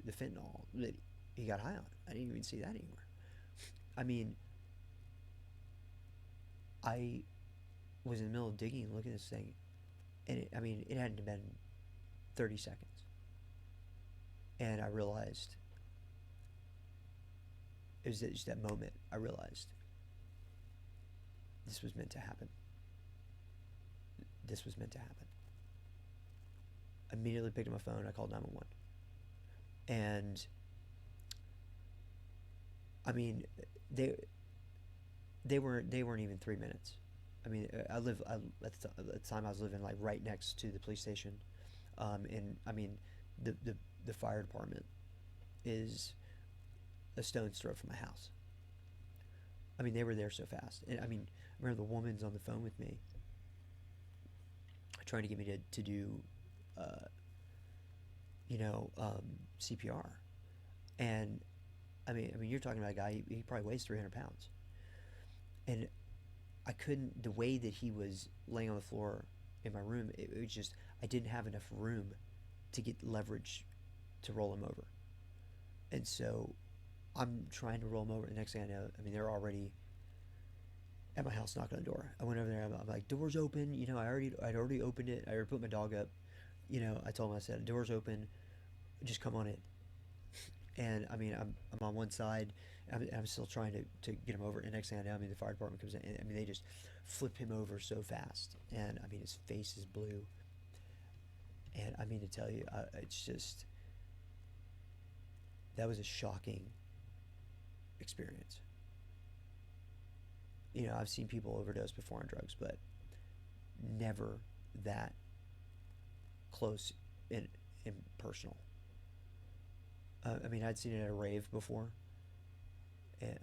the fentanyl that he got high on. I didn't even see that anywhere. I mean, I was in the middle of digging and looking at this thing, and it hadn't been 30 seconds, and I realized it was just that moment. I realized this was meant to happen. This was meant to happen. I immediately picked up my phone. I called 911, and I mean, they weren't even 3 minutes. I mean, at the time I was living like right next to the police station, and I mean, the, the the fire department is a stone's throw from my house. I mean, they were there so fast, and I mean, I remember the woman's on the phone with me, trying to get me to do, uh, CPR, and I mean, you're talking about a guy. He probably weighs 300 pounds, and I couldn't. The way that he was laying on the floor in my room, it was just I didn't have enough room to get leverage to roll him over, and so I'm trying to roll him over. The next thing I know, I mean, they're already at my house knocking on the door. I went over there. I'm like, doors open. I'd already opened it. I already put my dog up. I told him, I said, doors open. Just come on in. And I mean, I'm on one side. I'm still trying to get him over. And next thing I know, I mean, the fire department comes in. And, I mean, they just flip him over so fast. And I mean, his face is blue. And I mean to tell you, it's just that was a shocking experience. I've seen people overdose before on drugs, but never that close and personal. I mean, I'd seen it at a rave before,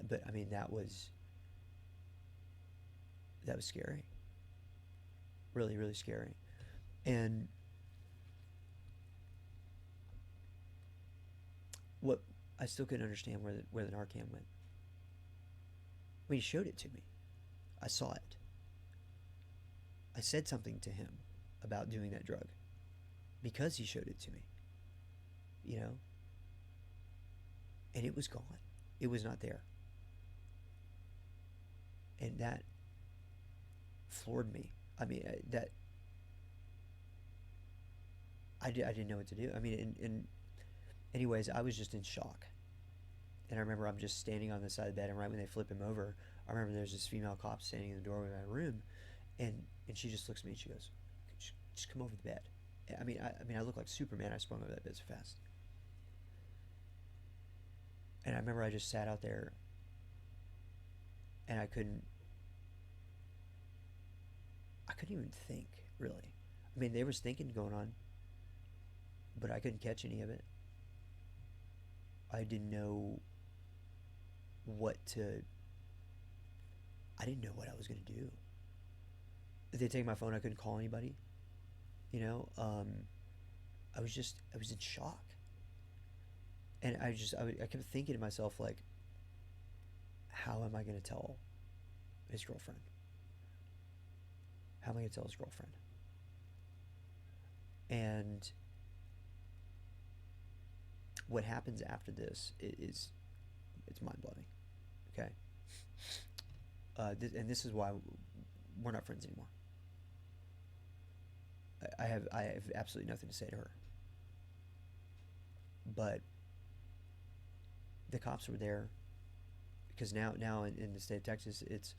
but I mean that was scary, really, really scary. And what I still couldn't understand where the Narcan went. I mean, he showed it to me. I saw it. I said something to him about doing that drug because he showed it to me, you know, and it was gone. It was not there. And that floored me. I mean, I didn't know what to do. I mean, anyways, I was just in shock. And I remember I'm just standing on the side of the bed, and right when they flip him over, I remember there's this female cop standing in the doorway of my room, and she just looks at me and she goes, just come over the bed. I look like Superman. I sprung over that bed so fast. And I remember I just sat out there, and I couldn't even think, really. I mean, there was thinking going on, but I couldn't catch any of it. I didn't know what to. I didn't know what I was gonna do. If they take my phone, I couldn't call anybody. You know, I was in shock, and I kept thinking to myself like, how am I gonna tell his girlfriend? How am I gonna tell his girlfriend? And what happens after this is it's mind blowing. Okay, and this is why we're not friends anymore. I have absolutely nothing to say to her. But the cops were there because now in the state of Texas, it's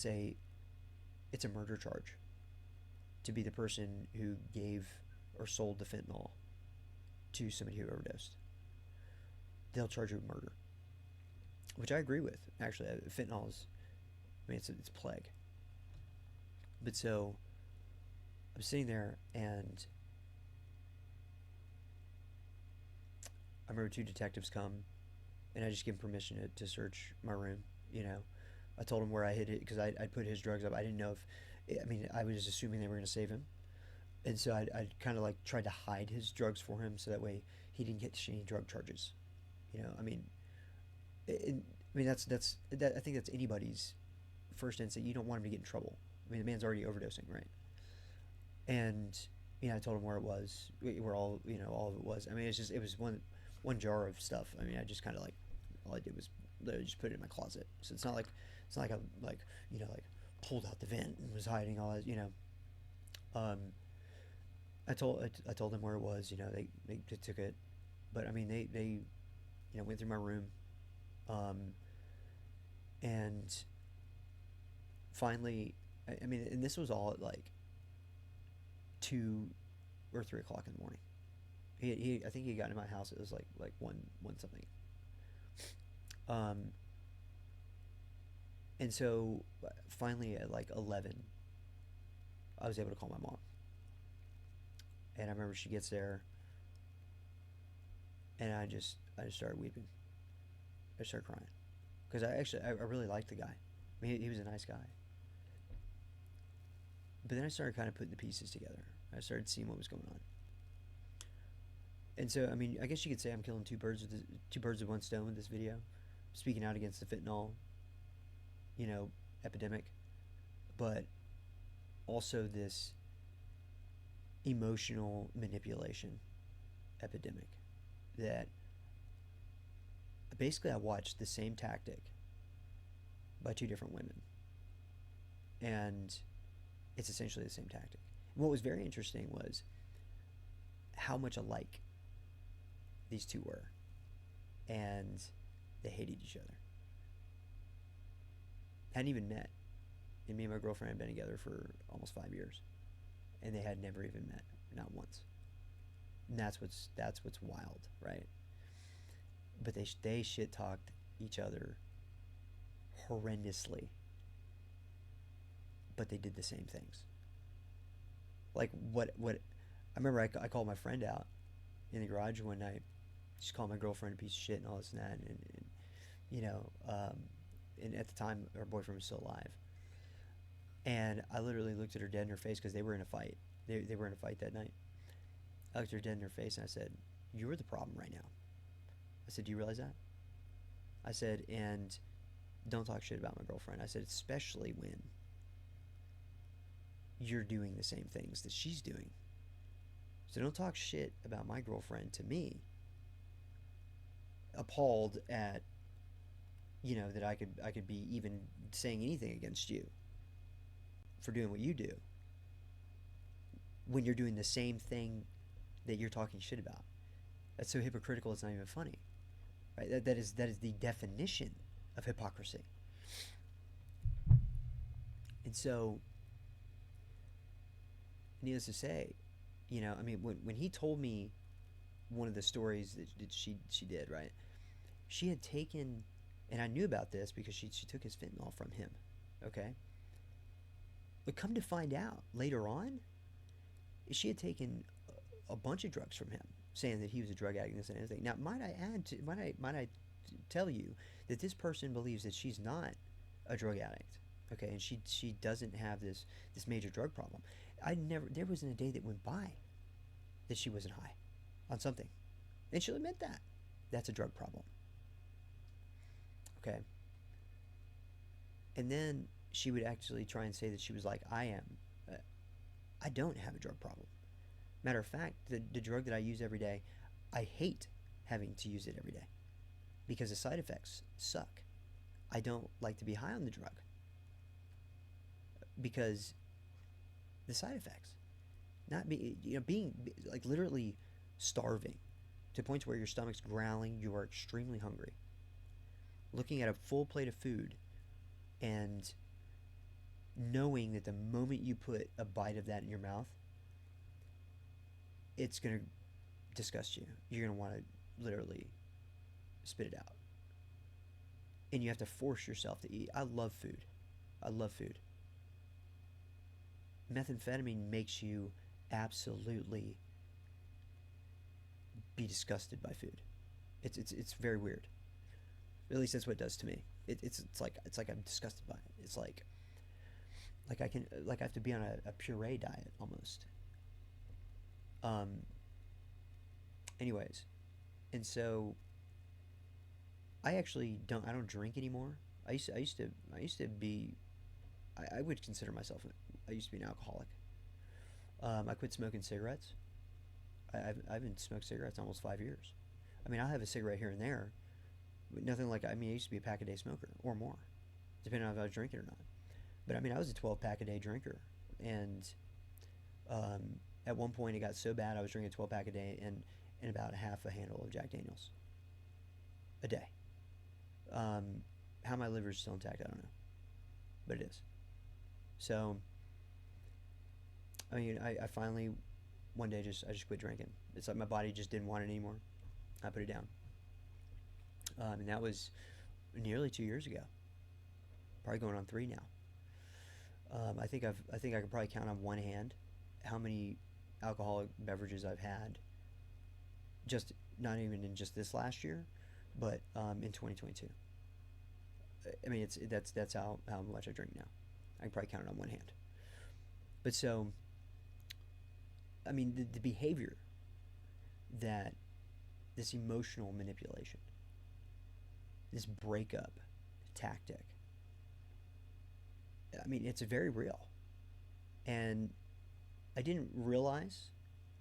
a murder charge to be the person who gave or sold the fentanyl to somebody who overdosed. They'll charge you with murder, which I agree with. Actually, fentanyl is, it's a plague. But so I'm sitting there, and I remember two detectives come, and I just give them permission to search my room. You know, I told them where I hid it because I put his drugs up. I didn't know if, I was assuming they were going to save him, and so I kind of like tried to hide his drugs for him so that way he didn't get any drug charges. You know, it, I think that's anybody's first instinct. You don't want him to get in trouble. The man's already overdosing, right? And I told him where it was, where all of it was. It was one jar of stuff. I just kind of like all I did was literally just put it in my closet. So it's not like I pulled out the vent and was hiding all that. I told them where it was. They took it, but they went through my room, and finally, and this was all at like 2 or 3 o'clock in the morning. I think he got into my house. It was like one something. And so finally at like 11, I was able to call my mom. And I remember she gets there, and I just started weeping. I started crying because I really liked the guy. I mean, he was a nice guy. But then I started kind of putting the pieces together. I started seeing what was going on. And so, I mean, I guess you could say I'm killing two birds with one stone with this video, speaking out against the fentanyl, you know, epidemic, but also this emotional manipulation epidemic that basically I watched the same tactic by two different women, and it's essentially the same tactic. And what was very interesting was how much alike these two were, and they hated each other. Hadn't even met, and me and my girlfriend had been together for almost 5 years, and they had never even met, not once. And that's what's wild, right? But they shit talked each other horrendously, but they did the same things. Like what I remember, I called my friend out in the garage one night. Just called my girlfriend a piece of shit and all this and that, and you know, and at the time our boyfriend was still alive. And I literally looked at her dead in her face because they were in a fight. They were in a fight that night. I looked at her dead in her face and I said, "You're the problem right now." I said, "Do you realize that?" I said, "And don't talk shit about my girlfriend." I said, "Especially when you're doing the same things that she's doing. So don't talk shit about my girlfriend to me, appalled at, you know, that I could be even saying anything against you for doing what you do when you're doing the same thing that you're talking shit about. That's so hypocritical it's not even funny." Right? That is the definition of hypocrisy. And so, needless to say, you know, I mean, when he told me one of the stories that she did, right? She had taken, and I knew about this because she took his fentanyl from him, okay? But come to find out later on, she had taken a bunch of drugs from him, saying that he was a drug addict and this and everything. Now, might I tell you that this person believes that she's not a drug addict, okay, and she doesn't have this major drug problem. There wasn't a day that went by that she wasn't high on something, and she'll admit that that's a drug problem, okay. And then she would actually try and say that she was like, "I am. I don't have a drug problem. Matter of fact, the drug that I use every day, I hate having to use it every day because the side effects suck. I don't like to be high on the drug because the side effects, not be, you know, being like literally starving to points where your stomach's growling, you are extremely hungry, looking at a full plate of food and knowing that the moment you put a bite of that in your mouth, it's going to disgust you. You're going to want to literally spit it out. And you have to force yourself to eat. I love food. I love food. Methamphetamine makes you absolutely be disgusted by food. It's very weird. At least that's what it does to me. It's like I'm disgusted by it. It's like I have to be on a puree diet almost. Anyways, and so I actually don't drink anymore. I used to be. I would consider myself. I used to be an alcoholic. I quit smoking cigarettes. I haven't smoked cigarettes in almost 5 years. I mean, I'll have a cigarette here and there, but nothing like, I mean, I used to be a pack a day smoker or more, depending on if I was drinking or not. But I mean, I was a 12 pack a day drinker, and at one point it got so bad I was drinking a 12 pack a day and about a half a handle of Jack Daniels a day. How my liver's still intact, I don't know, but it is. So, I mean, I finally one day I just quit drinking. It's like my body just didn't want it anymore. I put it down, and that was nearly 2 years ago. probably going on 3 now. I think I could probably count on one hand how many alcoholic beverages I've had. Just not even in just this last year, but in 2022. I mean, that's how much I drink now. I can probably count it on one hand. But so, I mean, the behavior that this emotional manipulation, this breakup tactic, I mean, it's very real. And I didn't realize,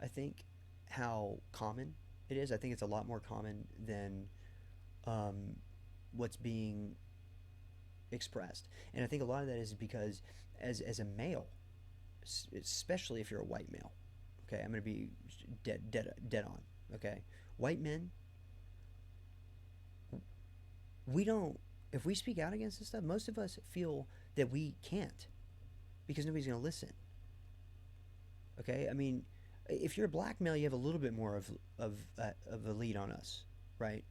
I think, how common it is. I think it's a lot more common than um, what's being expressed. And I think a lot of that is because, as a male, especially if you're a white male, okay, I'm going to be dead on, okay? White men, we don't, if we speak out against this stuff, most of us feel that we can't because nobody's going to listen. Okay, I mean, if you're a black male, you have a little bit more of a lead on us, right?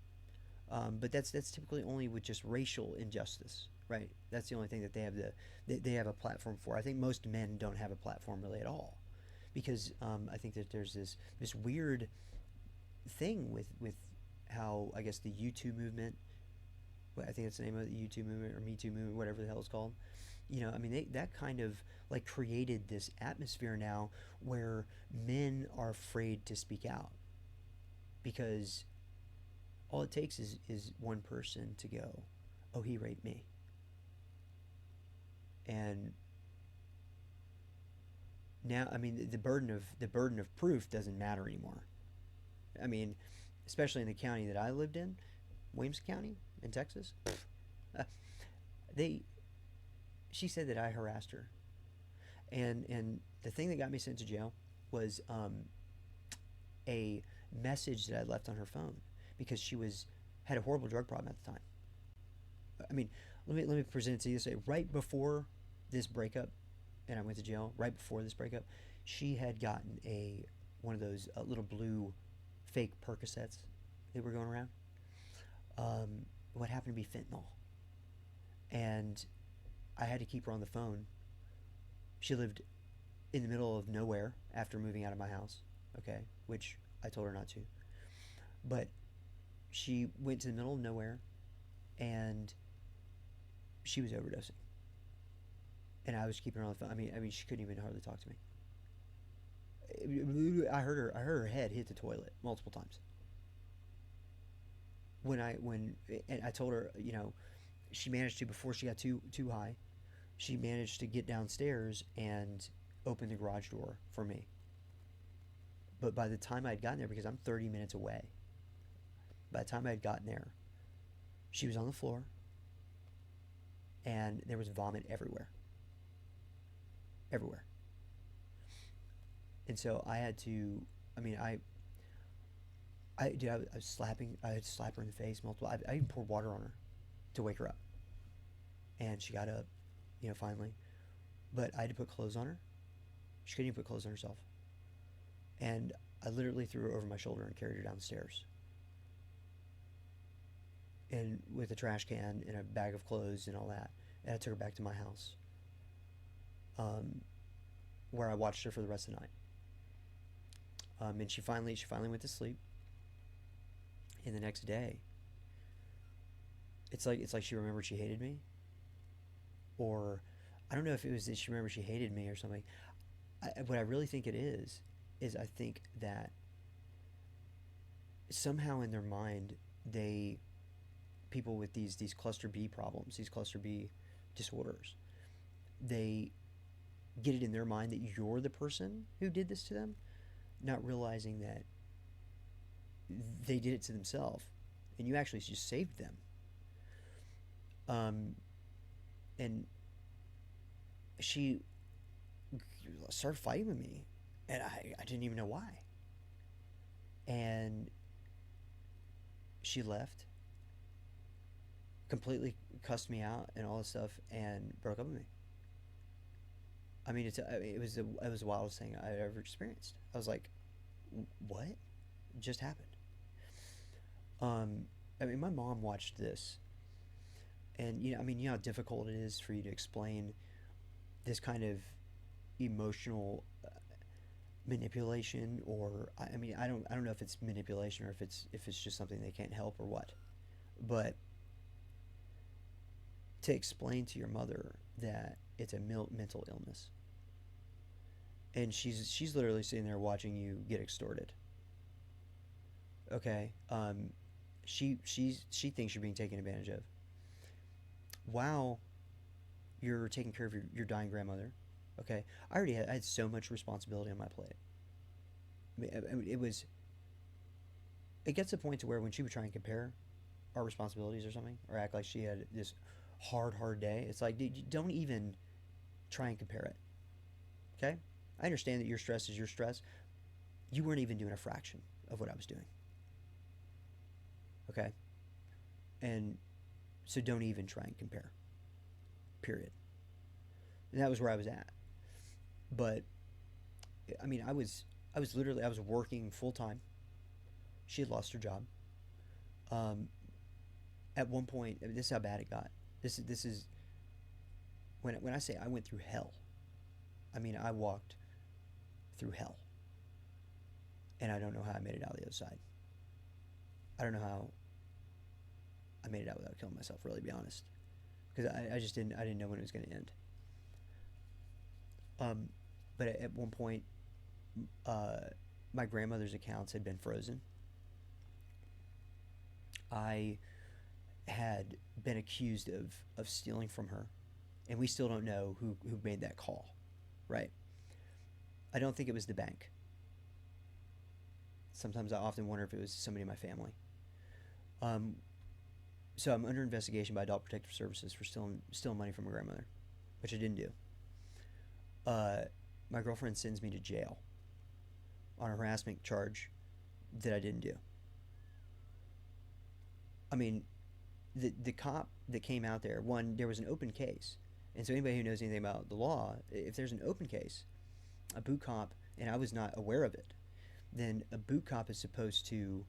But that's typically only with just racial injustice, right? That's the only thing that they have a platform for. I think most men don't have a platform really at all, because I think that there's this weird thing with how, I guess, the YouTube movement. I think that's the name of the YouTube movement, or Me Too movement, whatever the hell it's called. I mean, that kind of like created this atmosphere now where men are afraid to speak out, because all it takes is one person to go, "Oh, he raped me," and now, I mean, the burden of proof doesn't matter anymore. I mean, especially in the county that I lived in, Williams County in Texas, uh, they she said that I harassed her, and the thing that got me sent to jail was a message that I left on her phone, because she was had a horrible drug problem at the time. I mean, let me present it to you this way: right before this breakup, and I went to jail. Right before this breakup, she had gotten a one of those little blue fake Percocets that were going around. What happened to be fentanyl, and I had to keep her on the phone. She lived in the middle of nowhere after moving out of my house, okay, which I told her not to. But she went to the middle of nowhere, and she was overdosing. And I was keeping her on the phone. I mean, she couldn't even hardly talk to me. I heard her head hit the toilet multiple times. And I told her, she managed to, before she got too high, she managed to get downstairs and open the garage door for me. But by the time I'd gotten there, because I'm 30 minutes away, by the time I'd gotten there, she was on the floor, and there was vomit everywhere. Everywhere. And so I had to, I mean, dude, I was slapping, I had to slap her in the face multiple, I even poured water on her to wake her up. And she got up, finally. But I had to put clothes on her. She couldn't even put clothes on herself. And I literally threw her over my shoulder and carried her downstairs. And with a trash can and a bag of clothes and all that. And I took her back to my house, where I watched her for the rest of the night. And she finally went to sleep. And the next day, it's like she remembered she hated me, or I don't know if it was that she remembered she hated me or something. What I really think it is I think that somehow in their mind, people with these cluster B problems, these cluster B disorders, they get it in their mind that you're the person who did this to them, not realizing that they did it to themselves, and you actually just saved them. And she started fighting with me, and I didn't even know why. And she left, completely cussed me out and all this stuff, and broke up with me. I mean, it was the wildest thing I ever experienced. I was like, what just happened? I mean, my mom watched this, And I mean, how difficult it is for you to explain this kind of emotional manipulation, or I mean, I don't know if it's manipulation, or if it's just something they can't help or what. But to explain to your mother that it's a mental illness, and she's literally sitting there watching you get extorted. Okay, she thinks you're being taken advantage of while you're taking care of your dying grandmother. Okay, I had so much responsibility on my plate. I mean, it gets to a point to where when she would try and compare our responsibilities or something, or act like she had this hard day, it's like, dude, you don't even try and compare it. Okay, I understand that your stress is your stress. You weren't even doing a fraction of what I was doing. Okay, and so don't even try and compare. Period. And that was where I was at. But I mean, I was working full time. She had lost her job. Um, at one point, I mean, this is how bad it got. This is when I say I went through hell. I mean, I walked through hell, and I don't know how I made it out the other side. I don't know how I made it out without killing myself. Really, to be honest, because I just didn't know when it was going to end. Um, but at one point, uh, my grandmother's accounts had been frozen. I had been accused of stealing from her, and we still don't know who made that call, right? I don't think it was the bank. Sometimes I often wonder if it was somebody in my family. Um, so I'm under investigation by Adult Protective Services for stealing money from my grandmother, which I didn't do. Uh, my girlfriend sends me to jail on a harassment charge that I didn't do. I mean, the cop that came out there, one, there was an open case. And so anybody who knows anything about the law, if there's an open case, a boot cop, and I was not aware of it, then a boot cop is supposed to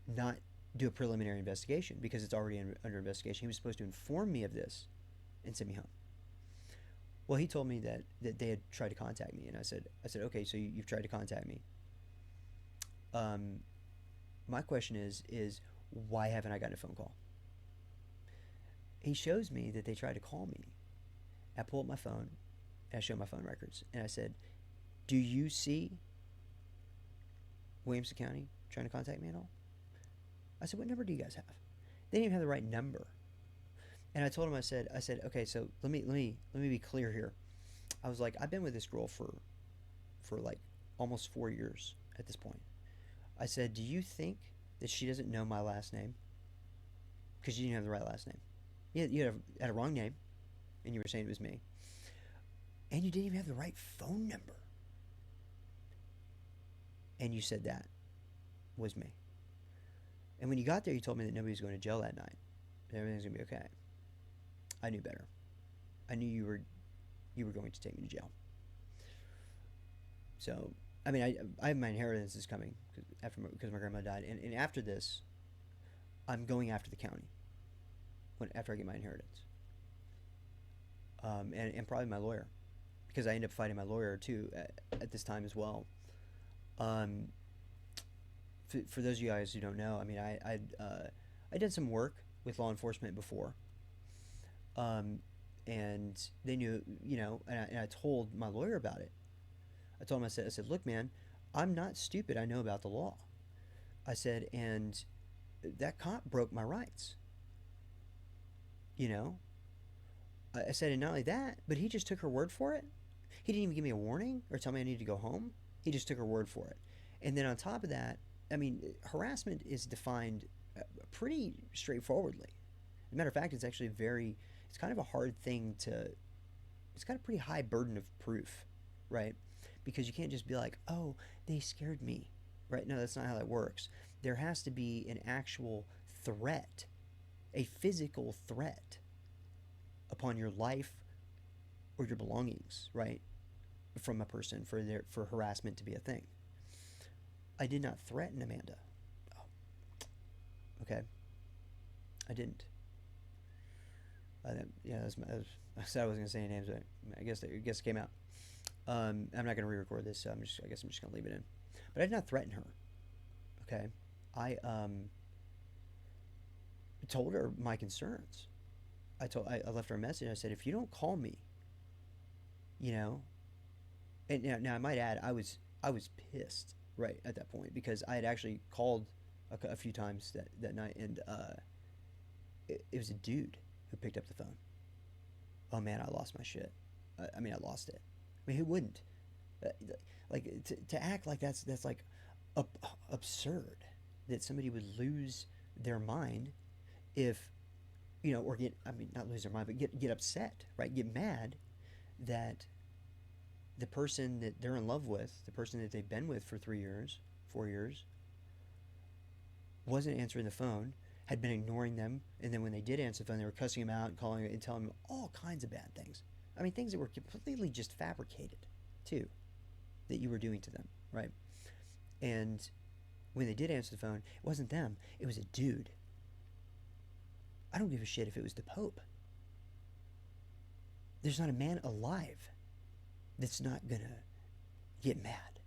not do a preliminary investigation because it's already under investigation. He was supposed to inform me of this and send me home. Well, he told me that they had tried to contact me, and I said, okay, so you've tried to contact me. Um, my question is why haven't I gotten a phone call? He shows me that they tried to call me. I pull up my phone, and I show my phone records, and I said, do you see Williamson County trying to contact me at all? I said, what number do you guys have? They didn't even have the right number. And I told him, I said, okay, so let me be clear here. I was like, I've been with this girl for like almost 4 years at this point. I said, do you think that she doesn't know my last name? Because you didn't have the right last name. You had a wrong name, and you were saying it was me. And you didn't even have the right phone number. And you said that was me. And when you got there, you told me that nobody was going to jail that night. And everything's going to be okay. I knew better. I knew you were going to take me to jail. So, I mean, I have my inheritance is coming because my grandma died, and after this, I'm going after the county after I get my inheritance, and probably my lawyer, because I end up fighting my lawyer too at this time as well. Um, for those of you guys who don't know, I mean, I did some work with law enforcement before. Um, and they knew, and I told my lawyer about it. I told him, I said, look, man, I'm not stupid. I know about the law. I said, and that cop broke my rights. You know, I said, and not only that, but he just took her word for it. He didn't even give me a warning or tell me I needed to go home. He just took her word for it. And then on top of that, I mean, harassment is defined pretty straightforwardly. As a matter of fact, it's kind of a hard thing it's got a pretty high burden of proof, right? Because you can't just be like, oh, they scared me, right? No, that's not how that works. There has to be an actual threat, a physical threat upon your life or your belongings, right? From a person for harassment to be a thing. I did not threaten Amanda. Oh, okay. I didn't. Yeah, I said I wasn't gonna say any names, but I guess it came out. I'm not gonna re-record this, so I guess I'm just gonna leave it in. But I did not threaten her. Okay, I told her my concerns. I left her a message. I said, if you don't call me, you know, and now I might add, I was pissed right at that point because I had actually called a few times that night, and it was a dude who picked up the phone. Oh man, I lost my shit. I mean, I lost it. I mean, who wouldn't? Uh, like to act like that's like absurd that somebody would lose their mind if or get, I mean, not lose their mind, but get upset, right? Get mad that the person that they're in love with, the person that they've been with for 3 years, 4 years, wasn't answering the phone, had been ignoring them, and then when they did answer the phone, they were cussing him out and calling and telling him all kinds of bad things. I mean, things that were completely just fabricated, too, that you were doing to them, right? And when they did answer the phone, it wasn't them, it was a dude. I don't give a shit if it was the Pope. There's not a man alive that's not gonna get mad.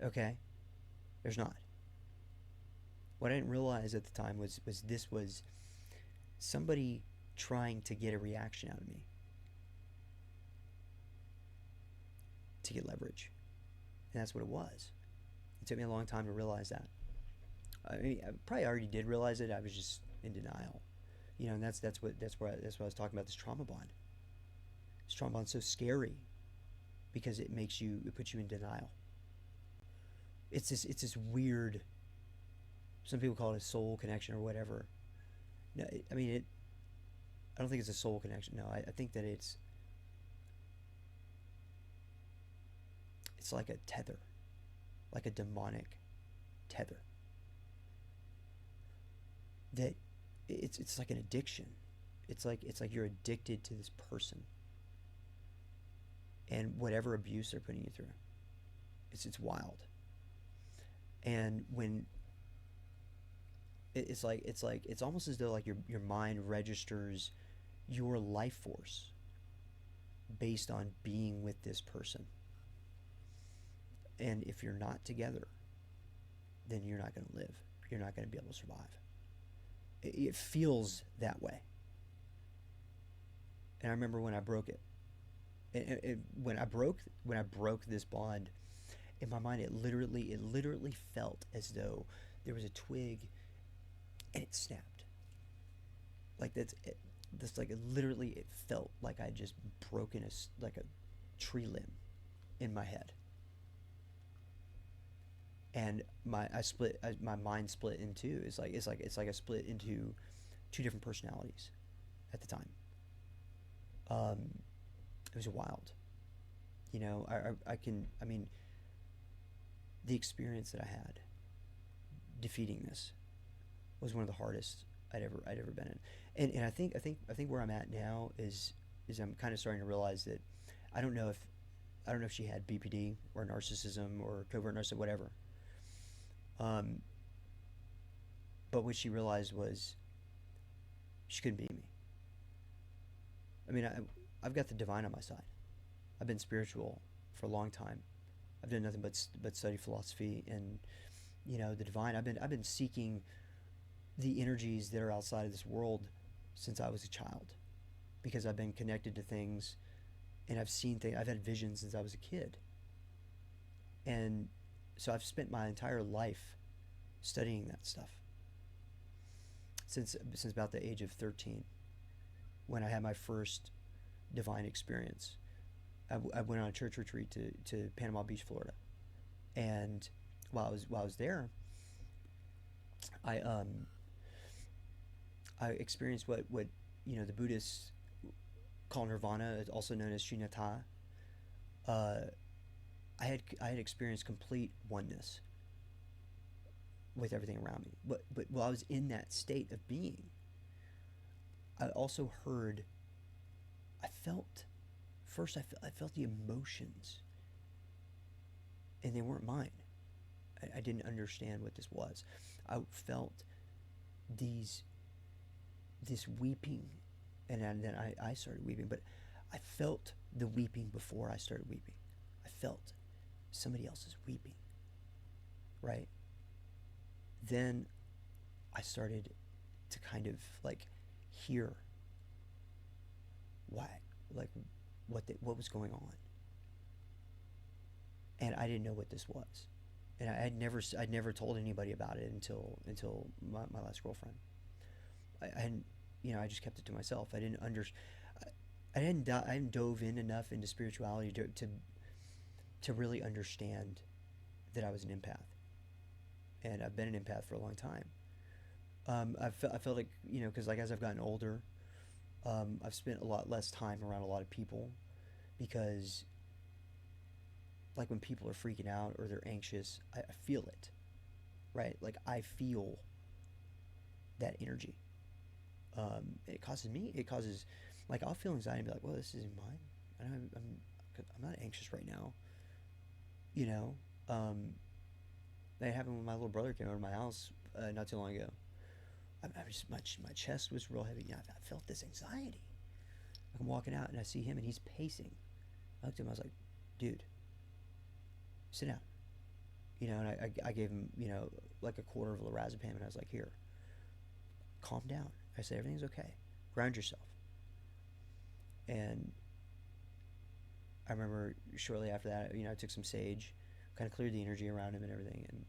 Okay? There's not. What I didn't realize at the time was this was somebody trying to get a reaction out of me, to get leverage. And that's what it was. It took me a long time to realize that. I mean, I probably already did realize it. I was just in denial. And that's what I was talking about, this trauma bond. This trauma bond's so scary because it puts you in denial. It's this weird, some people call it a soul connection or whatever. No, I mean, I don't think it's a soul connection. No, I think that it's like a tether, like a demonic tether. That it's like an addiction. It's like you're addicted to this person and whatever abuse they're putting you through. It's wild. And when it's almost as though like your mind registers your life force based on being with this person. And if you're not together, then you're not going to live. You're not going to be able to survive. It feels that way. And I remember when I broke it. When I broke this bond, in my mind, it literally felt as though there was a twig and it snapped. Like literally, it felt like I'd just broken a tree limb in my head. And my mind split in two. It's like I split into two different personalities at the time. It was wild. I mean, the experience that I had defeating this was one of the hardest I'd ever been in. And I think where I'm at now is I'm kind of starting to realize that I don't know if she had BPD or narcissism or covert narcissism, whatever. But what she realized was she couldn't beat me. I mean, I've got the divine on my side. I've been spiritual for a long time. I've done nothing but study philosophy and the divine. I've been seeking the energies that are outside of this world since I was a child, because I've been connected to things and I've seen things. I've had visions since I was a kid, and so I've spent my entire life studying that stuff since about the age of 13, when I had my first divine experience. I went on a church retreat to Panama Beach, Florida, and while I was there, I experienced what the Buddhists call nirvana, also known as shunyata. I had experienced complete oneness with everything around me. But while I was in that state of being, I also heard. I felt the emotions, and they weren't mine. I didn't understand what this was. I felt this weeping And then I started weeping, but I felt the weeping before I started weeping. I felt somebody else is weeping, right? Then I started to kind of like hear why, like what was going on, and I didn't know what this was, and I'd never told anybody about it until my last girlfriend. I hadn't, I just kept it to myself. I hadn't dove in enough into spirituality to really understand that I was an empath, and I've been an empath for a long time. I felt like, because like as I've gotten older, I've spent a lot less time around a lot of people, because like when people are freaking out or they're anxious, I feel it, right? Like I feel that energy. It causes, like I'll feel anxiety and be like, well, this isn't mine. I'm not anxious right now, you know. Um, that happened when my little brother came over to my house not too long ago. I just my chest was real heavy. I felt this anxiety. I'm walking out and I see him and he's pacing. I looked at him. I was like, dude, sit down. And I gave him, like a quarter of lorazepam, and I was like, here, calm down. I said, everything's okay. Ground yourself. And I remember shortly after that, I took some sage, kind of cleared the energy around him and everything, and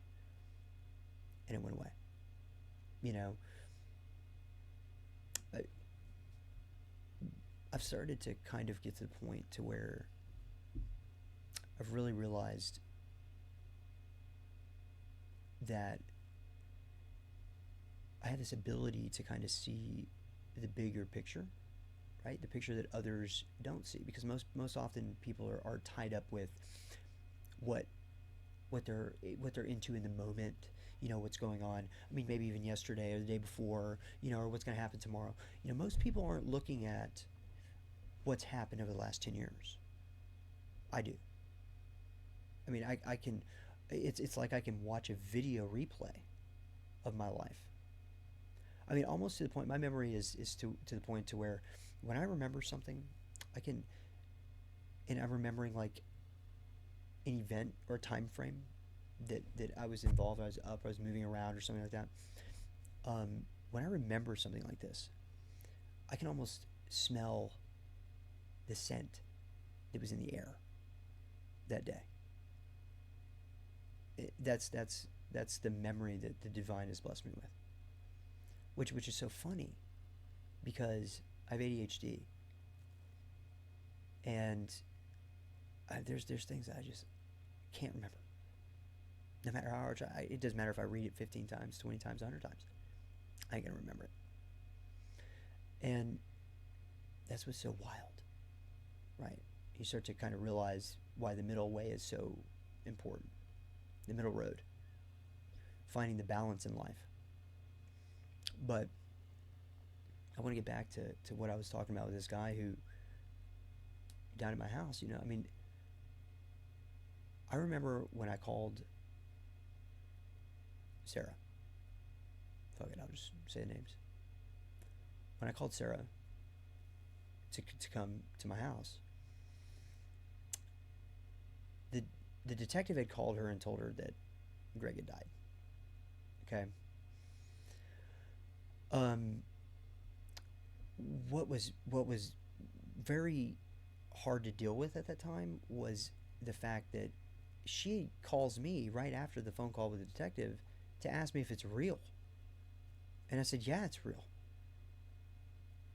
it went away. You know, I, I've started to kind of get to the point to where I've really realized that I have this ability to kind of see the bigger picture, right? The picture that others don't see, because most often people are tied up with what what they're into in the moment, what's going on. I mean, maybe even yesterday or the day before, or what's going to happen tomorrow. Most people aren't looking at what's happened over the last 10 years. I do. I mean, I can, it's like I can watch a video replay of my life. I mean, almost to the point, my memory is to the point to where when I remember something, I can, and I'm remembering like an event or a time frame that I was involved, I was up, I was moving around or something like that. When I remember something like this, I can almost smell the scent that was in the air that day. That's the memory that the divine has blessed me with, which is so funny, because I have ADHD, and there's things that I just can't remember. No matter how hard I try, it doesn't matter if I read it 15 times, 20 times, 100 times. I ain't gonna remember it. And that's what's so wild, right? You start to kind of realize why the middle way is so important. The middle road. Finding the balance in life. But I want to get back to what I was talking about with this guy who, down at my house, I mean, I remember when I called Sarah. Fuck it, I'll just say the names. When I called Sarah to come to my house, the detective had called her and told her that Greg had died. Okay. What was very hard to deal with at that time was the fact that she calls me right after the phone call with the detective to ask me if it's real. And I said, yeah, it's real.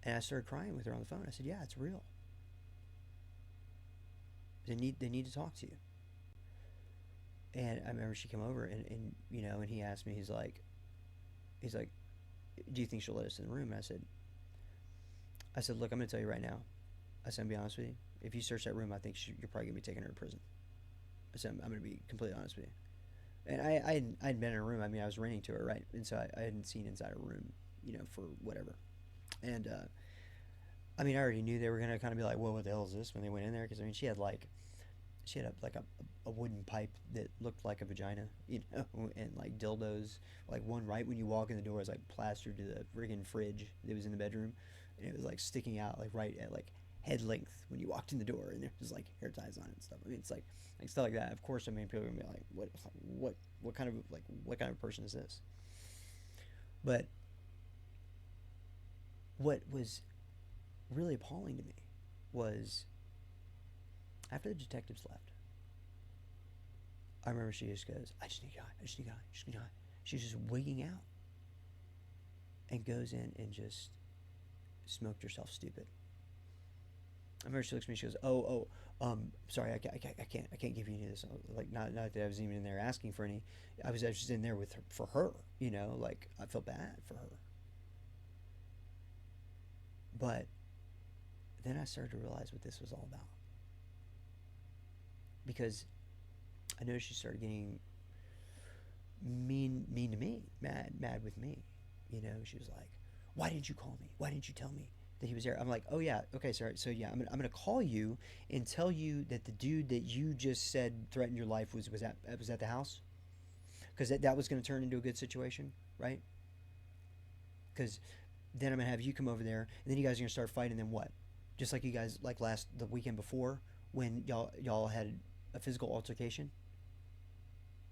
And I started crying with her on the phone. I said, yeah, it's real. They need to talk to you. And I remember she came over and he asked me, he's like, do you think she'll let us in the room? And I said, look, I'm going to tell you right now. I said, I'm going to be honest with you. If you search that room, I think you're probably going to be taking her to prison. I said, I'm going to be completely honest with you. And I hadn't been in a room. I mean, I was renting to her, right? And so I hadn't seen inside a room, for whatever. And, I mean, I already knew they were going to kind of be like, well, what the hell is this when they went in there? Because, I mean, she had a wooden pipe that looked like a vagina, and like dildos. Like one right when you walk in the door is like plastered to the friggin' fridge that was in the bedroom. and it was like sticking out like right at like head length when you walked in the door, and there was like hair ties on it and stuff. I mean, it's like stuff like that. Of course, I mean, people are gonna be like, what kind of like what kind of person is this? But what was really appalling to me was after the detectives left, I remember she just goes, I just need to get high. I just need to get high. Just need to get high. She's just wigging out and goes in and just smoked herself stupid. I remember she looks at me. She goes, sorry, I can't give you any of this. Like, not that I was even in there asking for any. I was just in there with her for her. You know, like I felt bad for her. But then I started to realize what this was all about, because I noticed she started getting mean to me, mad with me. You know, she was like, "Why didn't you call me? Why didn't you tell me that he was there?" I'm like, "Oh yeah, okay, sorry. So yeah, I'm gonna call you and tell you that the dude that you just said threatened your life was at the house, because that was gonna turn into a good situation, right? Because then I'm gonna have you come over there, and then you guys are gonna start fighting. And then what? Just like you guys like the weekend before when y'all had a physical altercation,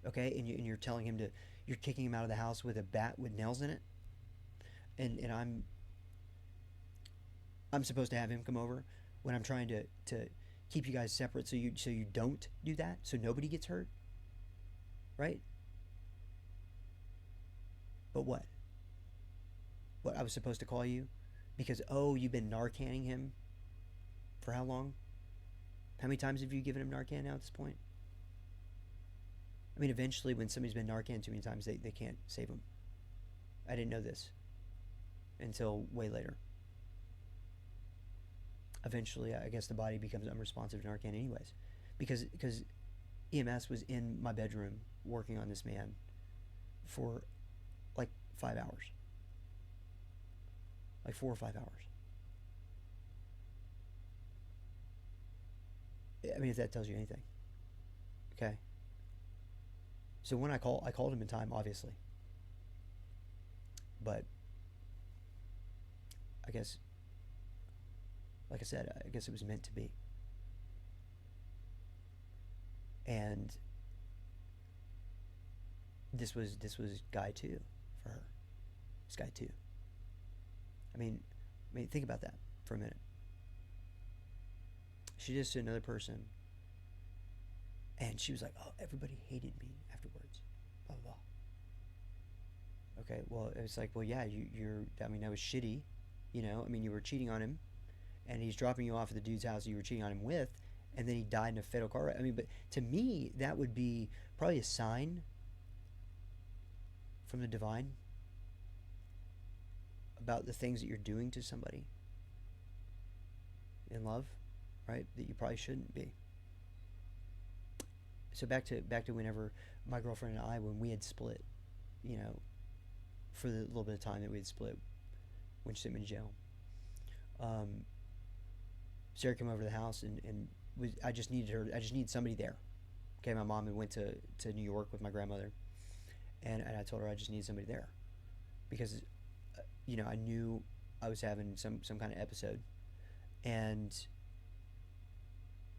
okay? And you're telling him to, you're kicking him out of the house with a bat with nails in it, and I'm supposed to have him come over when I'm trying to keep you guys separate, so you don't do that, so nobody gets hurt, right? But what? What, I was supposed to call you because, oh, you've been Narcaning him for how long? How many times have you given him Narcan now at this point? I mean, eventually when somebody's been Narcan too many times, they can't save them. I didn't know this until way later. Eventually, I guess the body becomes unresponsive to Narcan anyways, because EMS was in my bedroom working on this man for like 5 hours, like 4 or 5 hours. I mean, if that tells you anything, okay. So when I called him in time, obviously, but I guess, like I said, I guess it was meant to be. And this was guy two for her. It's guy two. I mean, think about that for a minute. She just to another person, and she was like, "Oh, everybody hated me afterwards." Blah blah blah. Okay, well, it's like, well, yeah, you're. I mean, that was shitty. You know, I mean, you were cheating on him, and he's dropping you off at the dude's house you were cheating on him with, and then he died in a fatal car wreck. I mean, but to me, that would be probably a sign from the divine about the things that you're doing to somebody in love, right? That you probably shouldn't be. So back to whenever my girlfriend and I, when we had split, you know, for the little bit of time that we had split, when she sent me to jail, Sarah came over to the house and I just needed somebody there. Okay, my mom had went to New York with my grandmother, and I told her I just needed somebody there because, you know, I knew I was having some kind of episode, and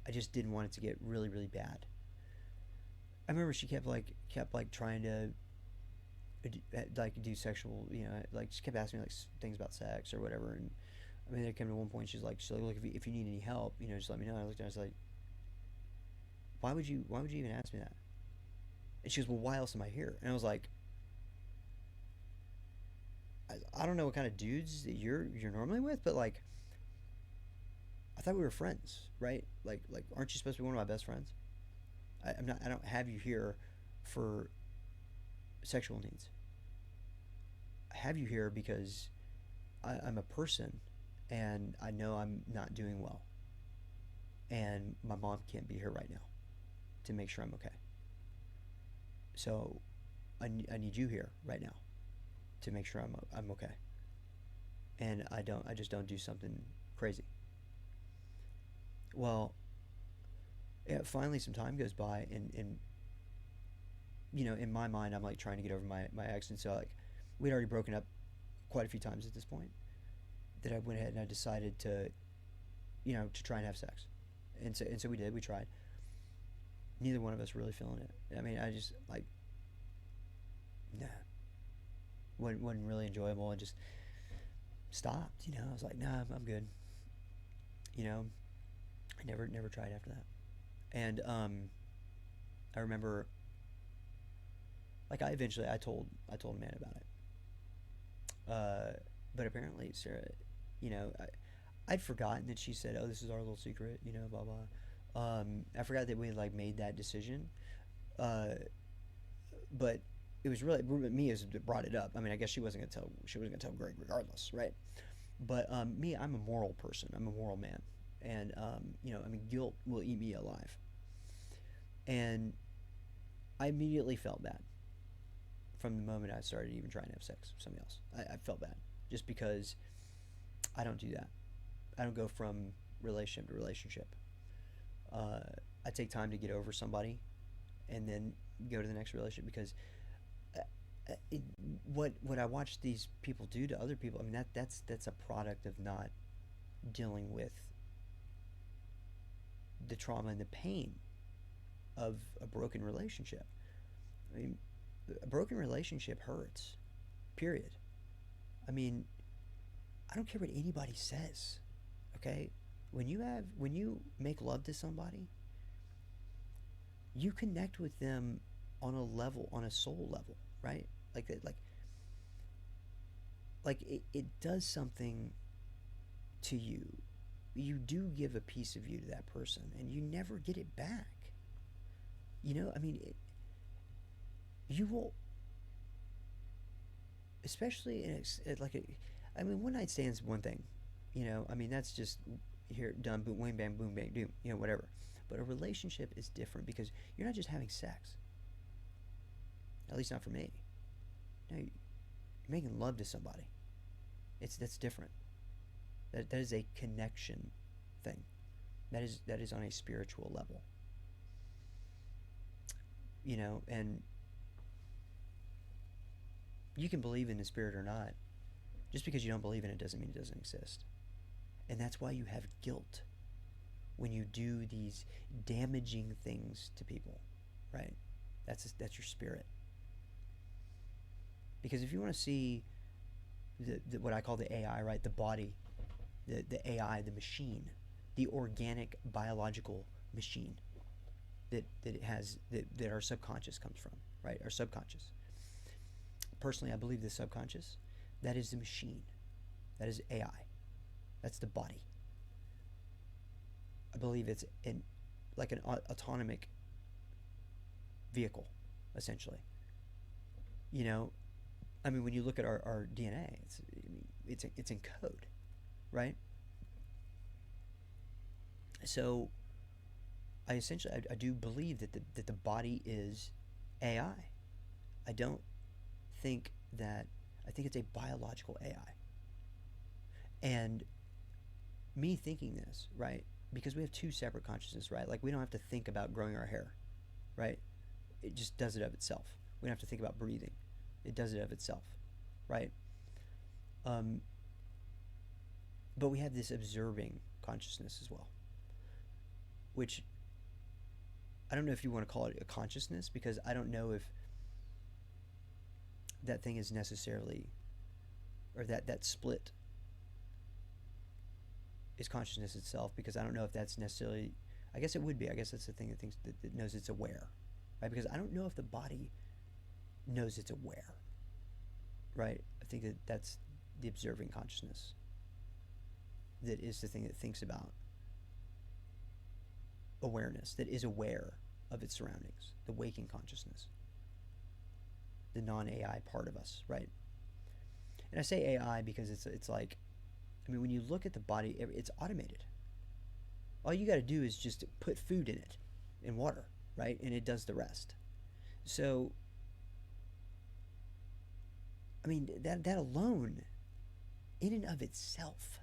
I just didn't want it to get really, really bad. I remember she kept trying to like do sexual, you know, like she kept asking me like things about sex or whatever. And I mean, there came to one point she's like, look, if you need any help, you know, just let me know. And I looked at her, I was like, why would you even ask me that? And she goes, well, why else am I here? And I was like, I don't know what kind of dudes that you're normally with, but like, I thought we were friends, right? Like aren't you supposed to be one of my best friends? I'm not. I don't have you here for sexual needs. I have you here because I'm a person, and I know I'm not doing well, and my mom can't be here right now to make sure I'm okay. So I need you here right now to make sure I'm okay, and I just don't do something crazy. Well, yeah, finally some time goes by, and you know, in my mind, I'm like trying to get over my ex, and so like we'd already broken up quite a few times at this point, that I went ahead and I decided to, to try and have sex. And so we did. We tried. Neither one of us really feeling it. I mean, I just like, nah, wasn't really enjoyable, and just stopped. I was like, nah, I'm good. You know, I never tried after that. And I remember, like, I told a man about it. But apparently Sarah, I'd forgotten that she said, "Oh, this is our little secret," blah blah. I forgot that we had like made that decision. Uh, but it was really me as brought it up. I mean, I guess she wasn't gonna tell. She wasn't gonna tell Greg regardless, right? But me, I'm a moral person. I'm a moral man, and I mean, guilt will eat me alive. And I immediately felt bad from the moment I started even trying to have sex with somebody else. I felt bad just because I don't do that. I don't go from relationship to relationship. Uh, I take time to get over somebody and then go to the next relationship because uh, it, what I watch these people do to other people. I mean, that's a product of not dealing with the trauma and the pain of a broken relationship. I mean, a broken relationship hurts. Period. I mean, I don't care what anybody says. Okay, when you make love to somebody, you connect with them on a level, on a soul level, right? Like that, like it does something to you. You do give a piece of you to that person, and you never get it back. I mean, you will, especially like I mean, one night stands one thing. I mean, that's just here done, boom, wham, bam, boom, bang, doom, whatever. But a relationship is different because you're not just having sex. At least not for me. No, you're making love to somebody. That's different. That is a connection thing. That is on a spiritual level. And you can believe in the spirit or not. Just because you don't believe in it doesn't mean it doesn't exist. And that's why you have guilt when you do these damaging things to people, right? That's your spirit. Because if you want to see what I call the AI, right, the body, the AI, the machine, the organic biological machine that it has that our subconscious comes from, right? Our subconscious. Personally, I believe the subconscious, that is the machine, that is AI, that's the body. I believe it's like an autonomic vehicle, essentially. You know, I mean, when you look at our DNA, it's in code, right? So I do believe that the body is AI. I don't think that I think it's a biological AI. And me thinking this, right? Because we have two separate consciousnesses, right? Like we don't have to think about growing our hair, right? It just does it of itself. We don't have to think about breathing. It does it of itself, right? Um, but we have this observing consciousness as well, which I don't know if you want to call it a consciousness because I don't know if that thing is necessarily, or that split is consciousness itself, because I don't know if that's necessarily, I guess it would be. I guess that's the thing that thinks that knows it's aware, right? Because I don't know if the body knows it's aware, right? I think that's the observing consciousness that is the thing that thinks about awareness, that is aware of its surroundings, the waking consciousness, the non-AI part of us, right? And I say AI because it's like, I mean, when you look at the body, it's automated. All you got to do is just put food in it and water, right? And it does the rest. So, I mean, that alone, in and of itself,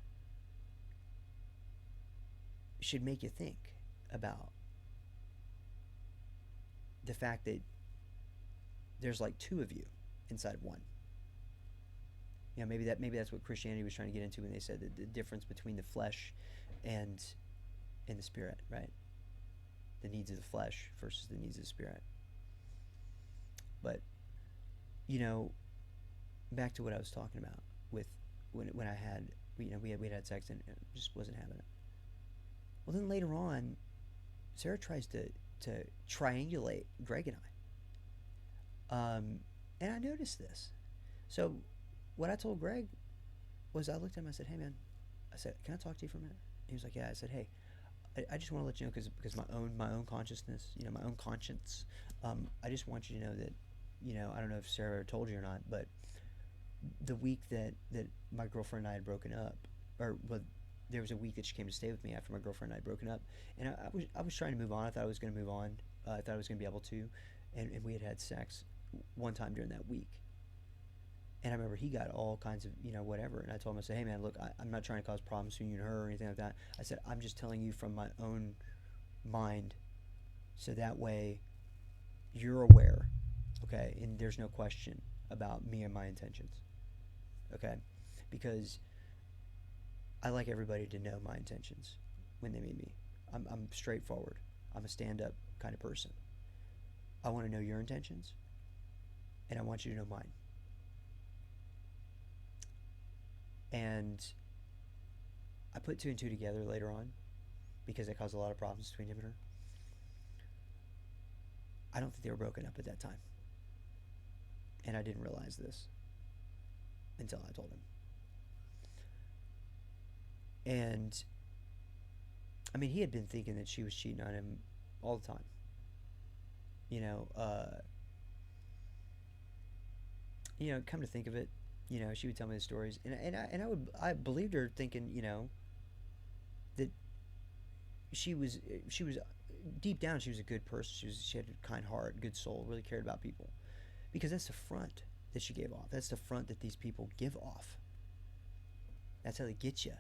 should make you think about the fact that there's like two of you inside of one. Maybe that's what Christianity was trying to get into when they said that the difference between the flesh and the spirit, right? The needs of the flesh versus the needs of the spirit. But you know, back to what I was talking about with when I had we had sex and it just wasn't having it. Well, then later on, Sarah tries to triangulate Greg and and I noticed this. So what I told Greg was, I looked at him. I said, "Hey man," I said, "Can I talk to you for a minute?" He was like, "Yeah." I said, "Hey, I just want to let you know because my own consciousness, my own conscience. I just want you to know that, I don't know if Sarah told you or not, but the week that my girlfriend and I had broken up, or well, there was a week that she came to stay with me after my girlfriend and I had broken up, and I was trying to move on. I thought I was going to move on. I thought I was going to be able to, and we had sex one time during that week. And I remember he got all kinds of, whatever. And I told him, I said, "Hey, man, look, I'm not trying to cause problems between you and her or anything like that." I said, "I'm just telling you from my own mind so that way you're aware, okay? And there's no question about me and my intentions, okay? Because I like everybody to know my intentions when they meet me. I'm straightforward. I'm a stand-up kind of person. I want to know your intentions, and I want you to know mine." And I put two and two together later on because it caused a lot of problems between him and her. I don't think they were broken up at that time. And I didn't realize this until I told him. And I mean, he had been thinking that she was cheating on him all the time. Come to think of it, she would tell me the stories, and I believed her, thinking, that she was deep down, she was a good person. She had a kind heart, good soul, really cared about people, because that's the front that she gave off. That's the front that these people give off. That's how they get you.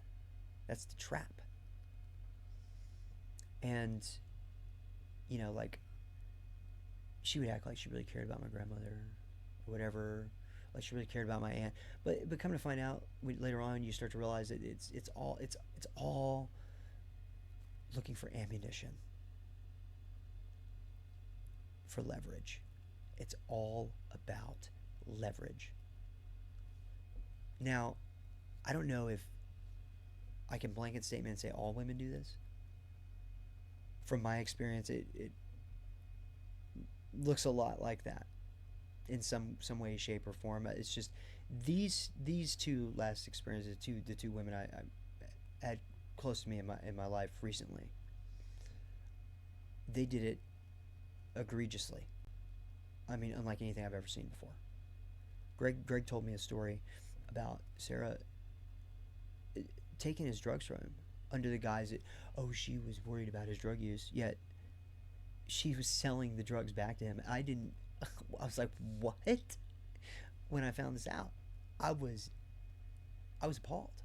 That's the trap. And like, she would act like she really cared about my grandmother or whatever. Like she really cared about my aunt, but come to find out, later on, you start to realize that it's all looking for ammunition, for leverage. It's all about leverage. Now, I don't know if I can blanket statement and say all women do this. From my experience, it looks a lot like that in some way, shape, or form. It's just these two last experiences, the two women I had close to me in my life recently, they did it egregiously. I mean, unlike anything I've ever seen before. Greg told me a story about Sarah taking his drugs from him under the guise that, oh, she was worried about his drug use, yet she was selling the drugs back to him. I was like, what? When I found this out, I was appalled.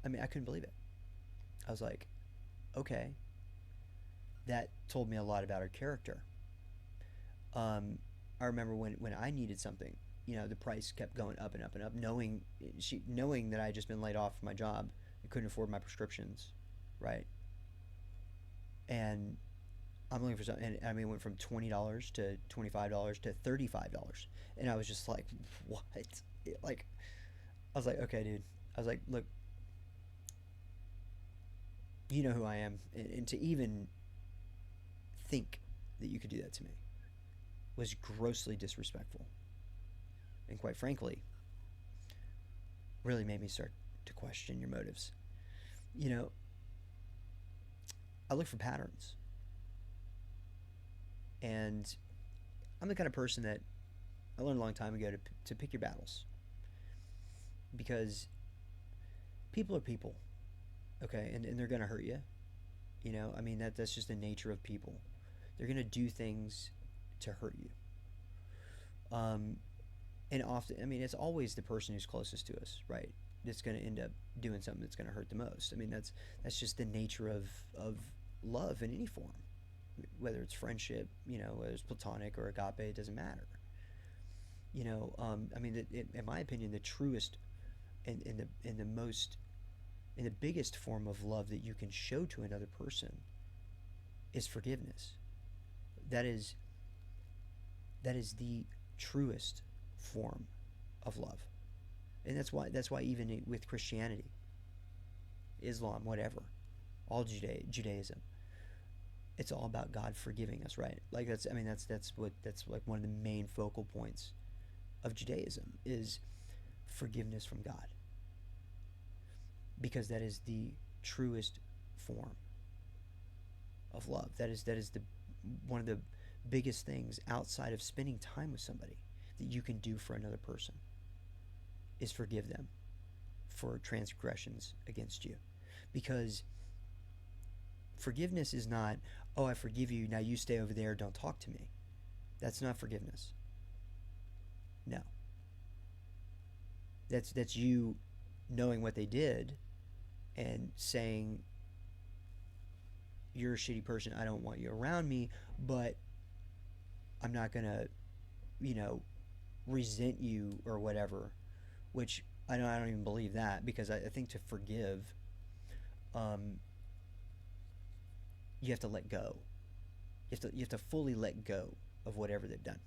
I mean, I couldn't believe it. I was like, okay, that told me a lot about her character. I remember when I needed something, the price kept going up and up and up, knowing that I had just been laid off from my job. I couldn't afford my prescriptions, right? And I'm looking for something, and I mean, it went from $20 to $25 to $35, and I was just like, what? I was like, okay, dude. I was like, look, you know who I am, and to even think that you could do that to me was grossly disrespectful, and quite frankly, really made me start to question your motives. I look for patterns. And I'm the kind of person that I learned a long time ago to pick your battles. Because people are people, okay? And they're going to hurt you. I mean, that's just the nature of people. They're going to do things to hurt you. And often, I mean, it's always the person who's closest to us, right? That's going to end up doing something that's going to hurt the most. I mean, that's just the nature of love in any form. Whether it's friendship, whether it's platonic or agape, it doesn't matter. I mean, in my opinion, the truest and the most and the biggest form of love that you can show to another person is forgiveness. That is that is the truest form of love, and that's why even with Christianity, Islam, whatever, all Judaism, it's all about God forgiving us, right? Like that's I mean that's like one of the main focal points of Judaism is forgiveness from God, because that is the truest form of love. That is the one of the biggest things outside of spending time with somebody that you can do for another person is forgive them for transgressions against you. Because forgiveness is not, oh, I forgive you, now you stay over there, don't talk to me. That's not forgiveness. No. That's you knowing what they did and saying, you're a shitty person, I don't want you around me, but I'm not gonna, you know, resent you or whatever. Which I don't even believe that, because I think to forgive, um, you have to let go. You have to fully let go of whatever they've done.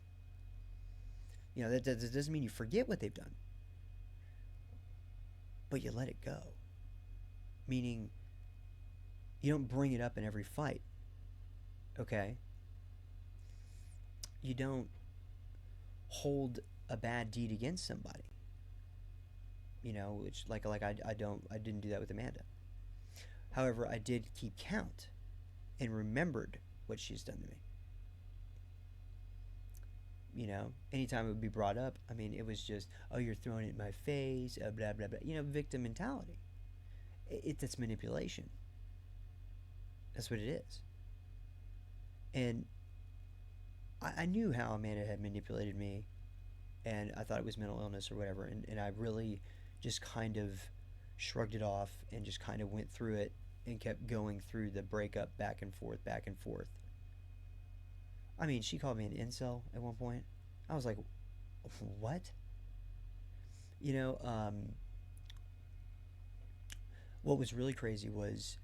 That doesn't mean you forget what they've done, but you let it go. Meaning, you don't bring it up in every fight. Okay, you don't hold a bad deed against somebody. Which I didn't do that with Amanda. However, I did keep count and remembered what she's done to me. Anytime it would be brought up, I mean, it was just, oh, you're throwing it in my face, blah blah blah. Victim mentality. That's manipulation. That's what it is. And I knew how Amanda had manipulated me, and I thought it was mental illness or whatever, and I really just kind of shrugged it off and just kind of went through it and kept going through the breakup back and forth, back and forth. I mean, she called me an incel at one point. I was like, what? You know, um, what was really crazy was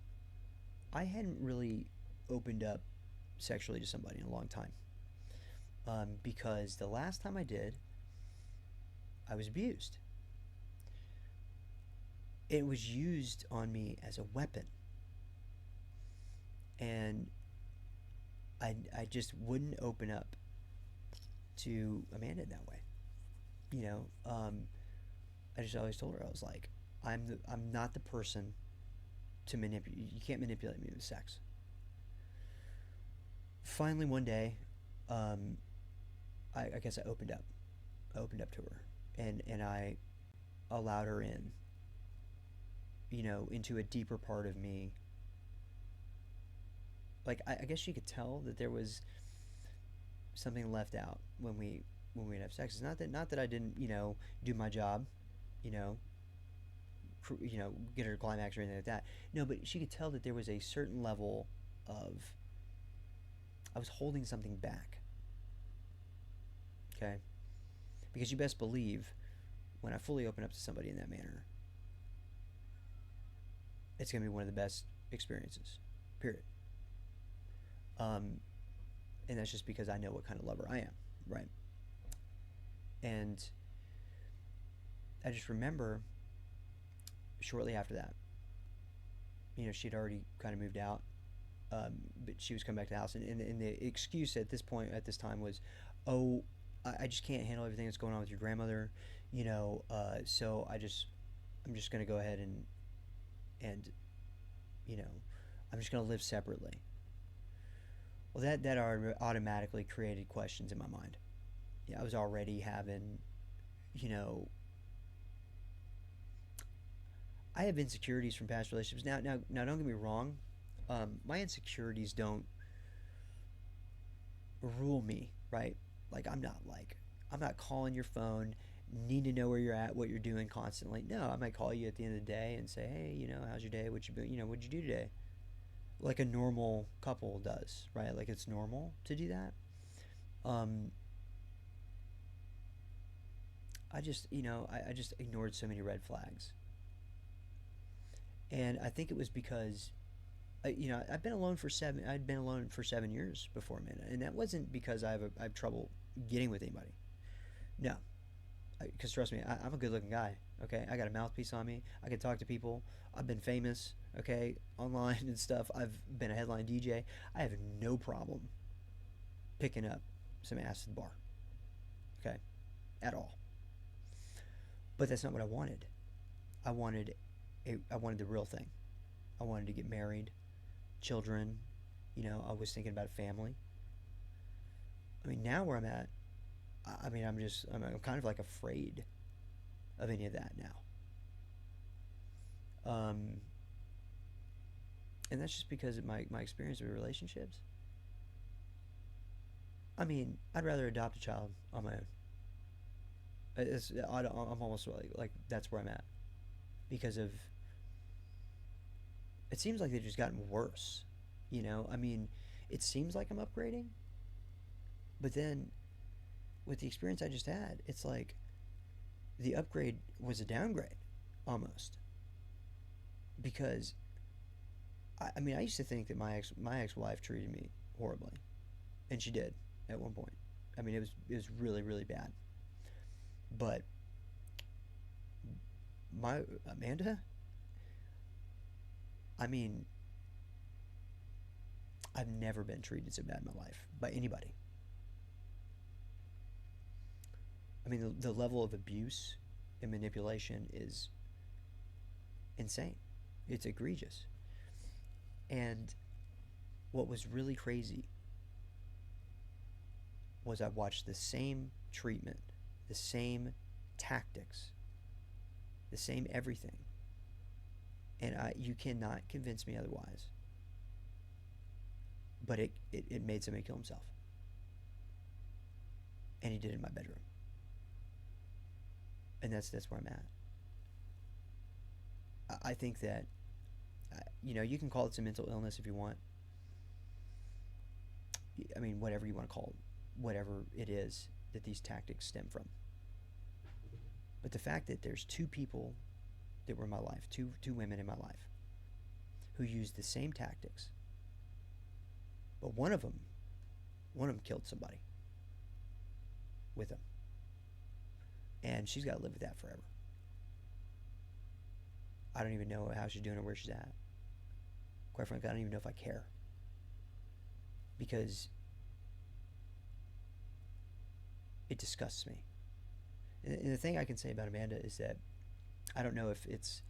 I hadn't really opened up sexually to somebody in a long time. Because the last time I did, I was abused. It was used on me as a weapon. And I just wouldn't open up to Amanda in that way. You know, um, I just always told her, I was like, I'm not the person to manipulate. You can't manipulate me with sex. Finally, one day, um, I guess I opened up. I opened up to her, and I allowed her in. Into a deeper part of me. Like I guess you could tell that there was something left out when we'd have sex. It's not that I didn't do my job, you know get her to climax or anything like that. No, but she could tell that there was a certain level of I was holding something back. Okay, because you best believe when I fully open up to somebody in that manner, it's gonna be one of the best experiences. Period. Um, and that's just because I know what kind of lover I am, right? And I just remember shortly after that, she'd already kind of moved out, but she was coming back to the house, and the excuse at this time was, oh, I just can't handle everything that's going on with your grandmother, so I'm just gonna go ahead and you know, I'm just gonna live separately. Well, that automatically created questions in my mind. Yeah, I was already having, you know, I have insecurities from past relationships. Now, don't get me wrong. My insecurities don't rule me, right? Like I'm not calling your phone, need to know where you're at, what you're doing constantly. No, I might call you at the end of the day and say, hey, how's your day? What you been, what'd you do today? Like a normal couple does, right? Like it's normal to do that. Um, I just, I just ignored so many red flags. And I think it was because, I've been alone for I'd been alone for 7 years before, man. And that wasn't because I have trouble getting with anybody. No. Because trust me, I'm a good looking guy. Okay, I got a mouthpiece on me. I can talk to people. I've been famous. Okay, online and stuff. I've been a headline DJ. I have no problem picking up some ass at the bar. Okay, at all. But that's not what I wanted. I wanted I wanted the real thing. I wanted to get married, children. I was thinking about a family. I mean, now where I'm at, I mean, I'm kind of like afraid of any of that now. And that's just because of my experience with relationships. I mean, I'd rather adopt a child on my own. I'm almost like that's where I'm at because of it seems like they've just gotten worse. I mean, it seems like I'm upgrading, but then with the experience I just had, it's like the upgrade was a downgrade almost because I mean I used to think that my ex wife treated me horribly, and she did at one point. I mean it was really really bad, but my Amanda, I mean I've never been treated so bad in my life by anybody. I mean the level of abuse and manipulation is insane. It's egregious. And what was really crazy was I watched the same treatment, the same tactics, the same everything. And you cannot convince me otherwise. But it made somebody kill himself. And he did it in my bedroom. And that's where I'm at. I think that, you can call it some mental illness if you want. I mean, whatever you want to call it, whatever it is that these tactics stem from. But the fact that there's two people that were in my life, two women in my life, who used the same tactics, but one of them killed somebody with them, and she's got to live with that forever. I don't even know how she's doing or where she's at. Quite frankly, I don't even know if I care, because it disgusts me. And the thing I can say about Amanda is that I don't know if it's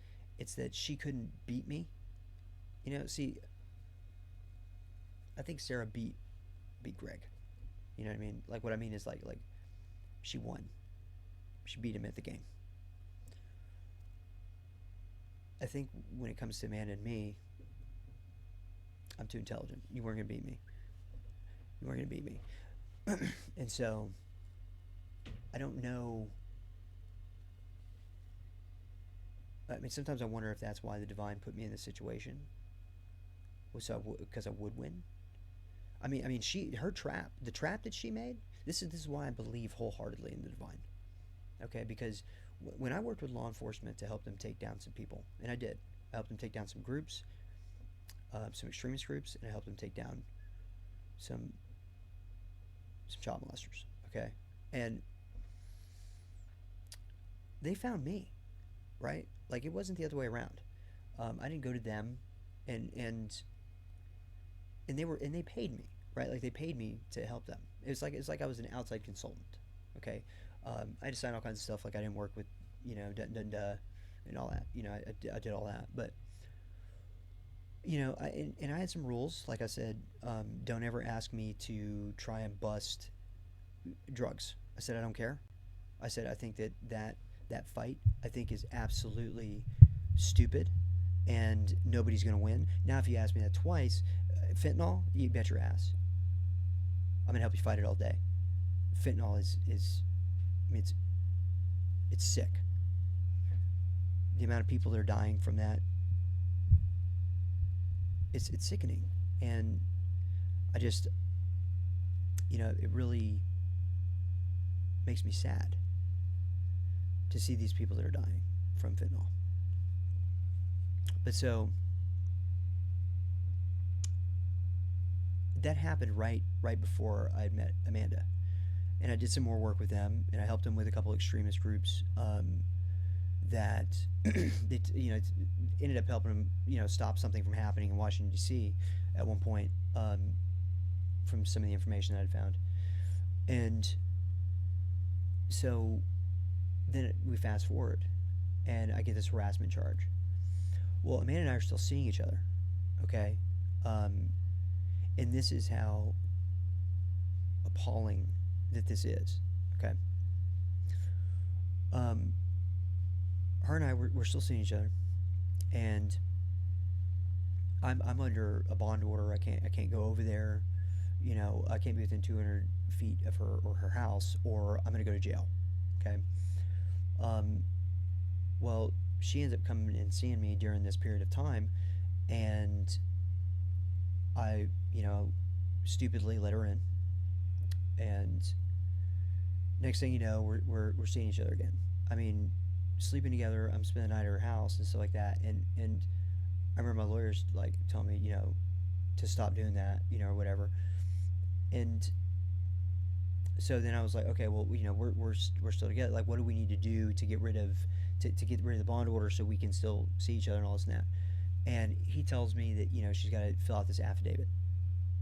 that she couldn't beat me. See, I think Sarah beat Greg. You know what I mean? Like what I mean is like she won. She beat him at the game. I think when it comes to Amanda and me, I'm too intelligent. You weren't gonna beat me. You weren't gonna beat me. And so I don't know. I mean, sometimes I wonder if that's why the divine put me in this situation, was so because I would win. I mean, her trap, the trap that she made. This is why I believe wholeheartedly in the divine. Okay, because when I worked with law enforcement to help them take down some people, and I did, I helped them take down some groups, some extremist groups, and I helped them take down some child molesters. Okay, and they found me, right? Like it wasn't the other way around. I didn't go to them, and they paid me, right? Like they paid me to help them. It's like I was an outside consultant. Okay, I had to sign all kinds of stuff. Like I didn't work with, and all that. I did all that, but I had some rules. Like I said, don't ever ask me to try and bust drugs. I said I don't care. I said I think that fight I think is absolutely stupid, and nobody's gonna win. Now, if you ask me that twice, fentanyl, you bet your ass. I'm gonna help you fight it all day. Fentanyl is I mean it's sick. The amount of people that are dying from that, it's sickening, and I just it really makes me sad. to see these people that are dying from fentanyl. But so that happened right before I had met Amanda, and I did some more work with them, and I helped them with a couple extremist groups that they ended up helping them stop something from happening in Washington D.C. at one point, from some of the information that I'd found. And so then we fast forward, and I get this harassment charge. Well, Amanda and I are still seeing each other, okay? And this is how appalling that this is, okay? Her and I, we're still seeing each other, and I'm under a bond order. I can't go over there. I can't be within 200 feet of her or her house, or I'm gonna go to jail. Okay. Well, she ends up coming and seeing me during this period of time, and I, stupidly let her in, and next thing you know, we're seeing each other again. I mean, sleeping together. I'm spending the night at her house and stuff like that, and I remember my lawyers like telling me, to stop doing that, or whatever. And so then I was like, okay, well, we're still together. Like, what do we need to do to get rid of the bond order so we can still see each other and all this and that? And he tells me that she's got to fill out this affidavit.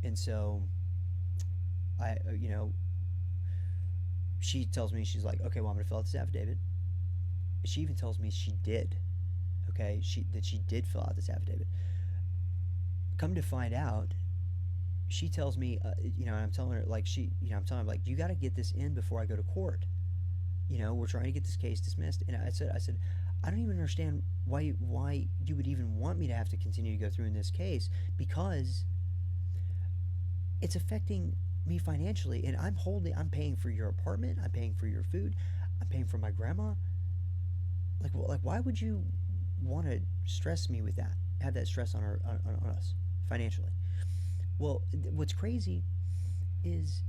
And so I she tells me, she's like, okay, well, I'm gonna fill out this affidavit. She even tells me she did. Okay, she did fill out this affidavit. Come to find out, she tells me, I'm telling her, like, I'm telling her, like, you got to get this in before I go to court. We're trying to get this case dismissed. And I said, I don't even understand why you would even want me to have to continue to go through in this case, because it's affecting me financially, and I'm paying for your apartment, I'm paying for your food, I'm paying for my grandma. Like, why would you want to stress me with that? Have that stress on us financially? Well, what's crazy is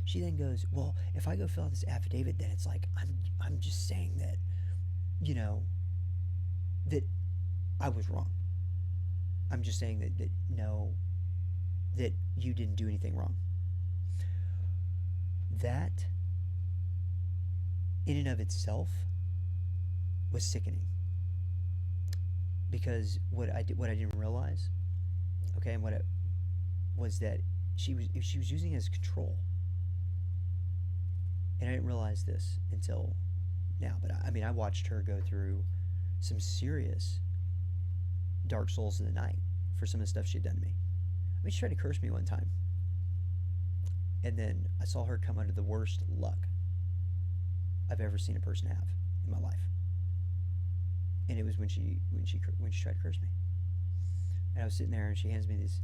she then goes, well, if I go fill out this affidavit, then it's like I'm just saying that, that I was wrong. I'm just saying that no, that you didn't do anything wrong. That, in and of itself, was sickening. Because what I didn't realize, okay, and what it was that she was using it as control. And I didn't realize this until now. But I watched her go through some serious dark souls in the night for some of the stuff she had done to me. She tried to curse me one time, and then I saw her come under the worst luck I've ever seen a person have in my life. And it was when she tried to curse me. And I was sitting there, and she hands me these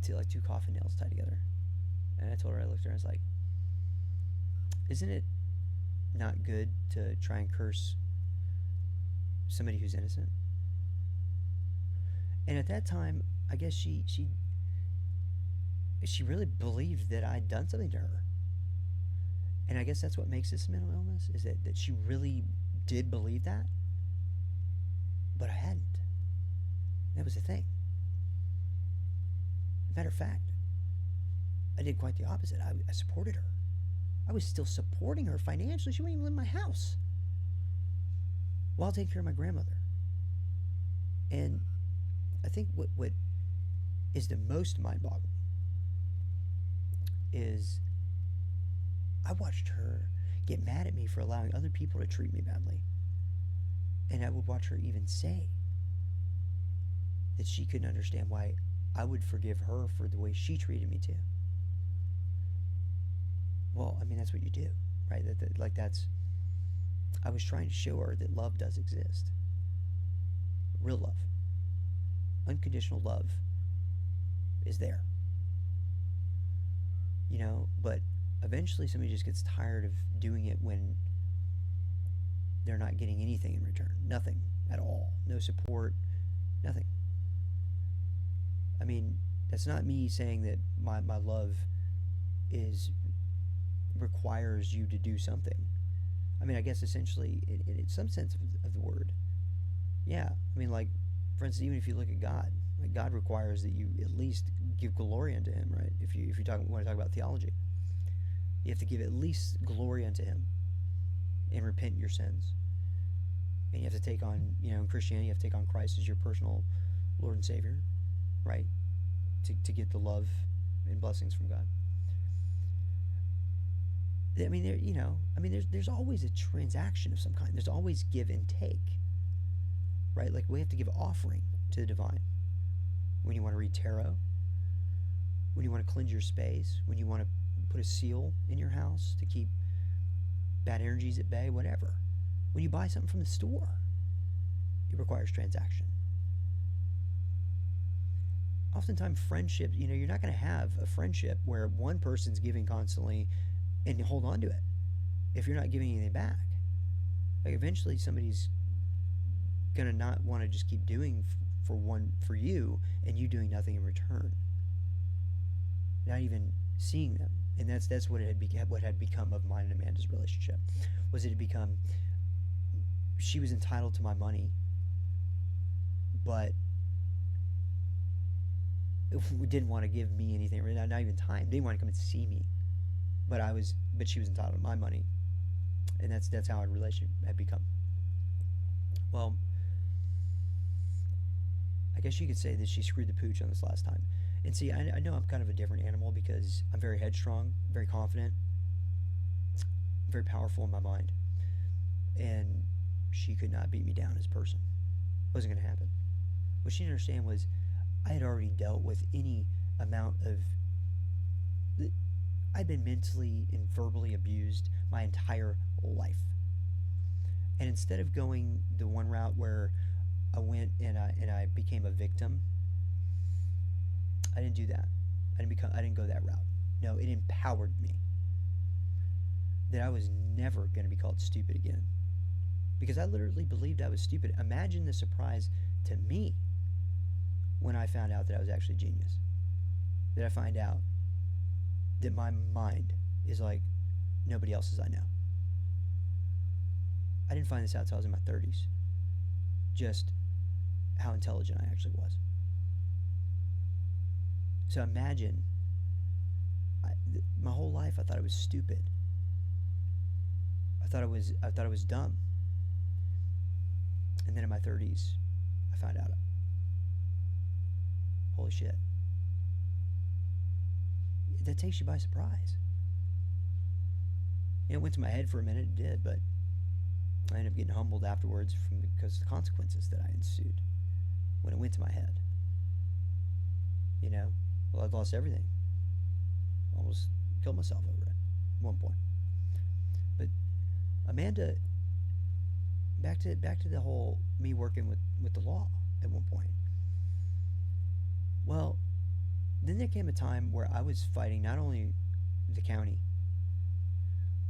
two coffin nails tied together. And I told her, I looked at her, and I was like, isn't it not good to try and curse somebody who's innocent? And at that time, I guess she really believed that I'd done something to her. And I guess that's what makes this mental illness, is that she really did believe that, but I hadn't. That was the thing. Matter of fact, I did quite the opposite. I supported her. I was still supporting her financially. She wouldn't even live in my house while taking care of my grandmother. And I think what is the most mind-boggling is I watched her get mad at me for allowing other people to treat me badly. And I would watch her even say that she couldn't understand why I would forgive her for the way she treated me too. Well, that's what you do, right? I was trying to show her that love does exist. Real love. Unconditional love is there. But eventually somebody just gets tired of doing it when they're not getting anything in return. Nothing at all. No support. Nothing. That's not me saying that my love requires you to do something. I mean, I guess essentially, in some sense of the word, yeah. I mean, like, for instance, even if you look at God, like God requires that you at least give glory unto Him, right? If you want to talk about theology, you have to give at least glory unto Him and repent your sins. And you have to take on, in Christianity, you have to take on Christ as your personal Lord and Savior, right? To get the love and blessings from God. I mean, there's always a transaction of some kind. There's always give and take, right? Like we have to give offering to the divine. When you want to read tarot, when you want to cleanse your space, when you want to put a seal in your house to keep bad energies at bay, whatever. When you buy something from the store, it requires transaction. Oftentimes, friendship, you're not going to have a friendship where one person's giving constantly and hold on to it if you're not giving anything back. Like eventually somebody's going to not want to just keep doing for you and you doing nothing in return. Not even seeing them. And that's what had become of mine and Amanda's relationship. Was it had become she was entitled to my money, but didn't want to give me anything, not even time. They didn't want to come and see me, but she was entitled to my money, and that's how our relationship had become. Well, I guess you could say that she screwed the pooch on this last time. And see, I know I'm kind of a different animal because I'm very headstrong, very confident, very powerful in my mind, and she could not beat me down as a person. It wasn't going to happen. What she didn't understand was I had already dealt with any amount of... I'd been mentally and verbally abused my entire life. And instead of going the one route where I went and I became a victim, I didn't do that. I didn't go that route. No, it empowered me. That I was never going to be called stupid again. Because I literally believed I was stupid. Imagine the surprise to me when I found out that I was actually a genius. That I find out that my mind is like nobody else's I know. I didn't find this out until I was in my 30s. Just how intelligent I actually was. So imagine, my whole life I thought I was stupid. I thought I was dumb. And then in my 30s, I found out. Holy shit. That takes you by surprise. It went to my head for a minute, it did, but I ended up getting humbled afterwards because of the consequences that I ensued when it went to my head. Well, I'd lost everything. Almost killed myself over it at one point. But Amanda, back to the whole me working with the law at one point. Well, then there came a time where I was fighting not only the county,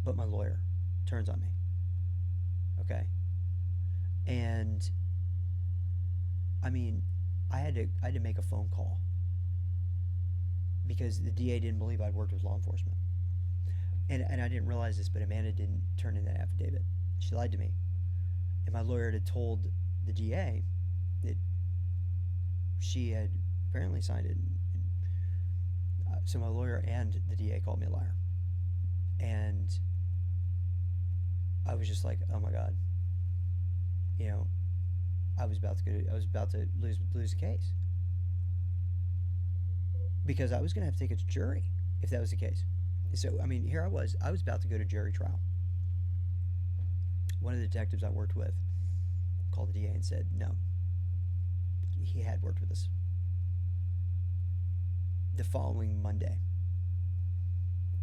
but my lawyer turns on me. Okay? And I mean, I had to make a phone call because the DA didn't believe I'd worked with law enforcement. And I didn't realize this, but Amanda didn't turn in that affidavit. She lied to me. And my lawyer had told the DA that she had apparently signed it. So my lawyer and the DA called me a liar. And I was just like, oh my God. I was about to lose the case. Because I was going to have to take it to jury if that was the case. So, I mean, here I was about to go to jury trial. One of the detectives I worked with called the DA and said, no, he had worked with us. The following Monday,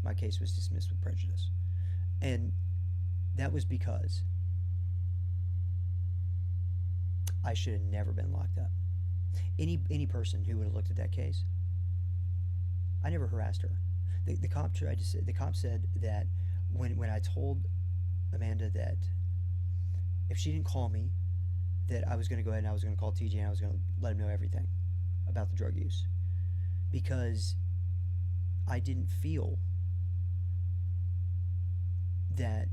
my case was dismissed with prejudice. And that was because I should have never been locked up. Any person who would have looked at that case, I never harassed her. The cop said that when I told Amanda that if she didn't call me, that I was going to go ahead and I was going to call TJ and I was going to let him know everything about the drug use. Because I didn't feel that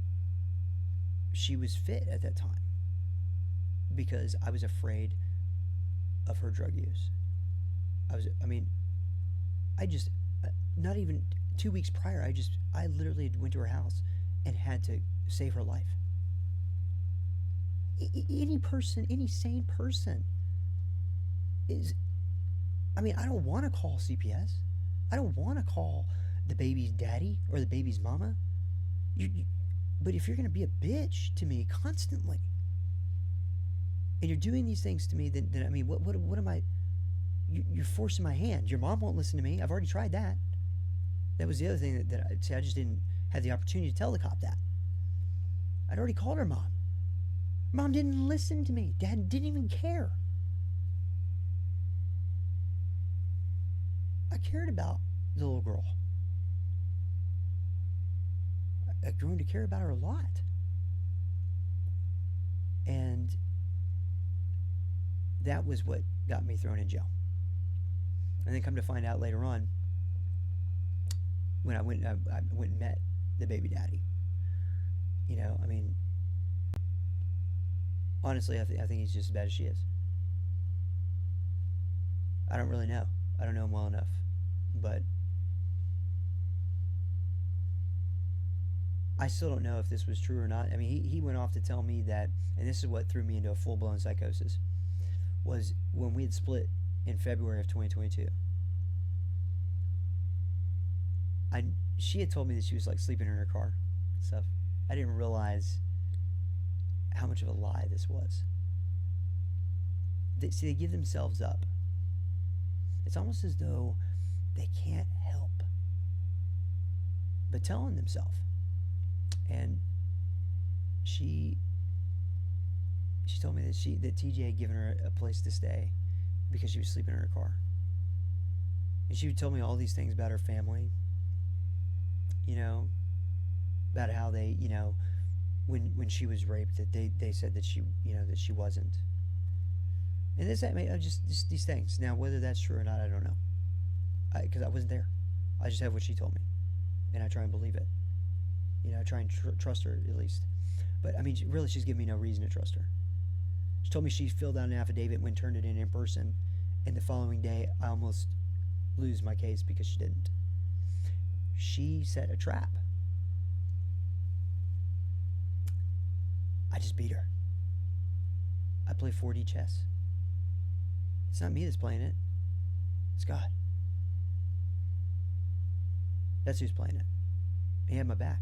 she was fit at that time because I was afraid of her drug use. I mean, I just, not even 2 weeks prior, I literally went to her house and had to save her life. Any person, any sane person is, I mean, I don't want to call CPS. I don't want to call the baby's daddy or the baby's mama. But if you're going to be a bitch to me constantly, and you're doing these things to me, then I mean, what am I? You're forcing my hand. Your mom won't listen to me. I've already tried that. That was the other thing that I'd say. I just didn't have the opportunity to tell the cop that. I'd already called her mom. Mom didn't listen to me. Dad didn't even care. I cared about the little girl. I've grown to care about her a lot. And that was what got me thrown in jail. And then come to find out later on, when I went and met the baby daddy. You know, I mean, honestly, I think he's just as bad as she is. I don't really know. I don't know him well enough. But I still don't know if this was true or not. I mean, he went off to tell me that, and this is what threw me into a full-blown psychosis, was when we had split in February of 2022. She had told me that she was like sleeping in her car and stuff. I didn't realize how much of a lie this was. They give themselves up. It's almost as though they can't help but telling themselves. And she told me that TJ had given her a place to stay because she was sleeping in her car. And she would tell me all these things about her family, you know, about how they, you know, when she was raped, that they said that she, you know, that she wasn't. And this, I mean, just these things. Now, whether that's true or not, I don't know, because I wasn't there. I just have what she told me, and I try and believe it. You know, I try and trust her at least. But I mean, really, she's given me no reason to trust her. She told me she filled out an affidavit when turned it in person, and the following day I almost lose my case because she didn't. She set a trap. I just beat her. I play 4D chess. It's not me that's playing it. It's God. That's who's playing it. He had my back.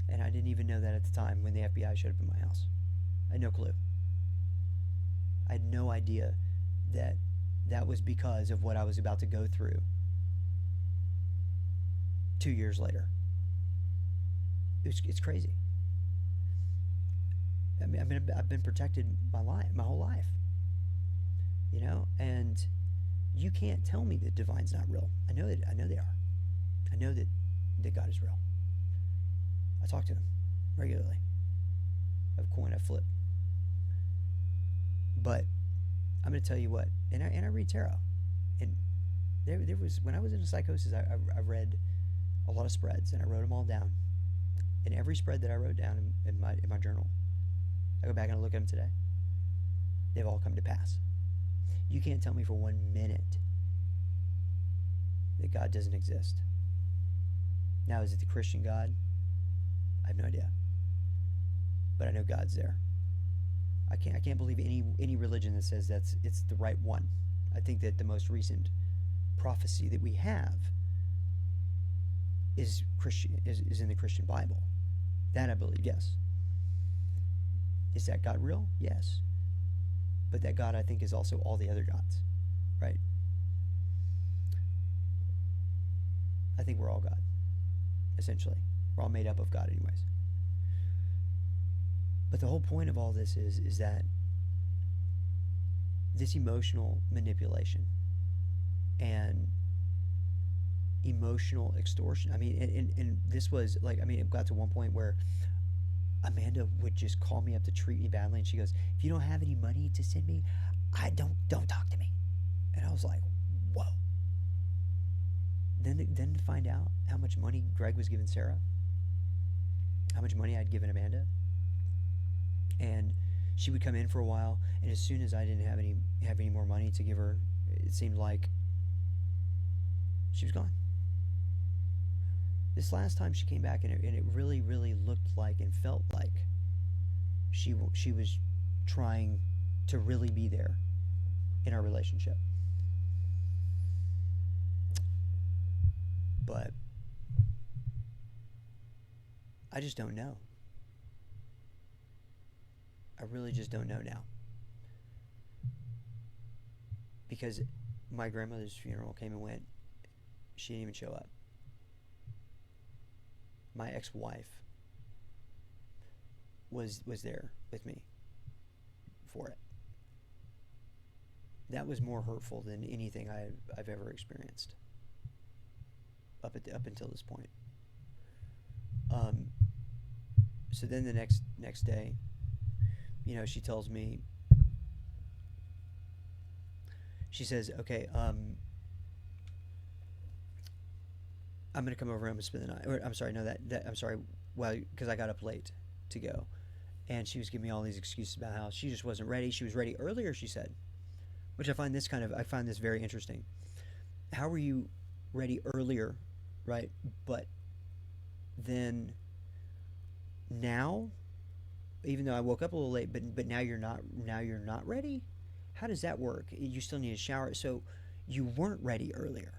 And I didn't even know that at the time when the FBI showed up in my house. I had no clue. I had no idea that that was because of what I was about to go through 2 years later. It's crazy. I mean, I've been protected my whole life. You know, and you can't tell me that divine's not real. I know they are. I know that God is real. I talk to him regularly. I have a coin I flip. But I'm going to tell you what, and I read tarot. And there was, when I was in a psychosis, I read a lot of spreads, and I wrote them all down. And every spread that I wrote down in my journal, I go back and I look at them today. They've all come to pass. You can't tell me for 1 minute that God doesn't exist. Now, is it the Christian God? I have no idea. But I know God's there. I can't believe any religion that says it's the right one. I think that the most recent prophecy that we have is in the Christian Bible. That I believe, yes. Is that God real? Yes. But that God, I think, is also all the other gods, right? I think we're all God, essentially. We're all made up of God anyways. But the whole point of all this is that this emotional manipulation and emotional extortion. I mean, and this was like, I mean, it got to one point where Amanda would just call me up to treat me badly, and she goes, "If you don't have any money to send me, don't talk to me." And I was like, whoa. Then to find out how much money Greg was giving Sarah, how much money I'd given Amanda, and she would come in for a while, and as soon as I didn't have any more money to give her, it seemed like she was gone. This last time she came back, and it really, really looked like and felt like she was trying to really be there in our relationship. But I just don't know. I really just don't know now. Because my grandmother's funeral came and went. She didn't even show up. My ex-wife was there with me for it. That was more hurtful than anything I've ever experienced up until this point. So then the next day, she tells me, she says, okay, I'm gonna come over. I'm gonna spend the night. Or, I'm sorry, no, that I'm sorry. Well, because I got up late to go, and she was giving me all these excuses about how she just wasn't ready. She was ready earlier, she said, which I find this very interesting. How were you ready earlier, right? But then now, even though I woke up a little late, but now you're not ready. How does that work? You still need a shower, so you weren't ready earlier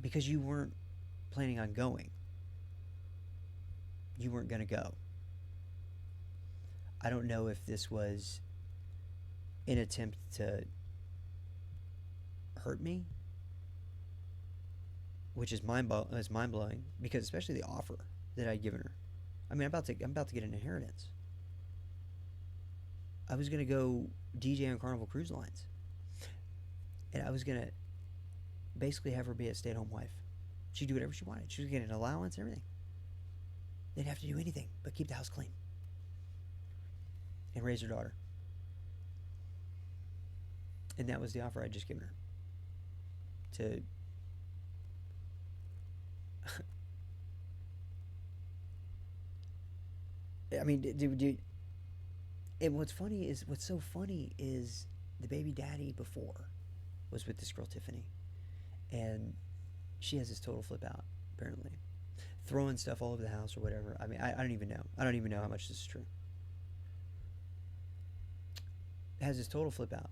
because you weren't planning on going. You weren't going to go. I don't know if this was an attempt to hurt me, which is mind blowing, because especially the offer that I'd given her. I mean, I'm about to get an inheritance. I was gonna go DJ on Carnival Cruise Lines, and I was gonna basically have her be a stay-at-home wife. She'd do whatever she wanted. She was getting an allowance and everything. Didn't have to do anything but keep the house clean and raise her daughter. And that was the offer I'd just given her. To I mean, dude. And what's so funny is the baby daddy before was with this girl Tiffany, and she has this total flip out apparently, throwing stuff all over the house or whatever. I mean, I don't even know. I don't even know how much this is true. Has this total flip out,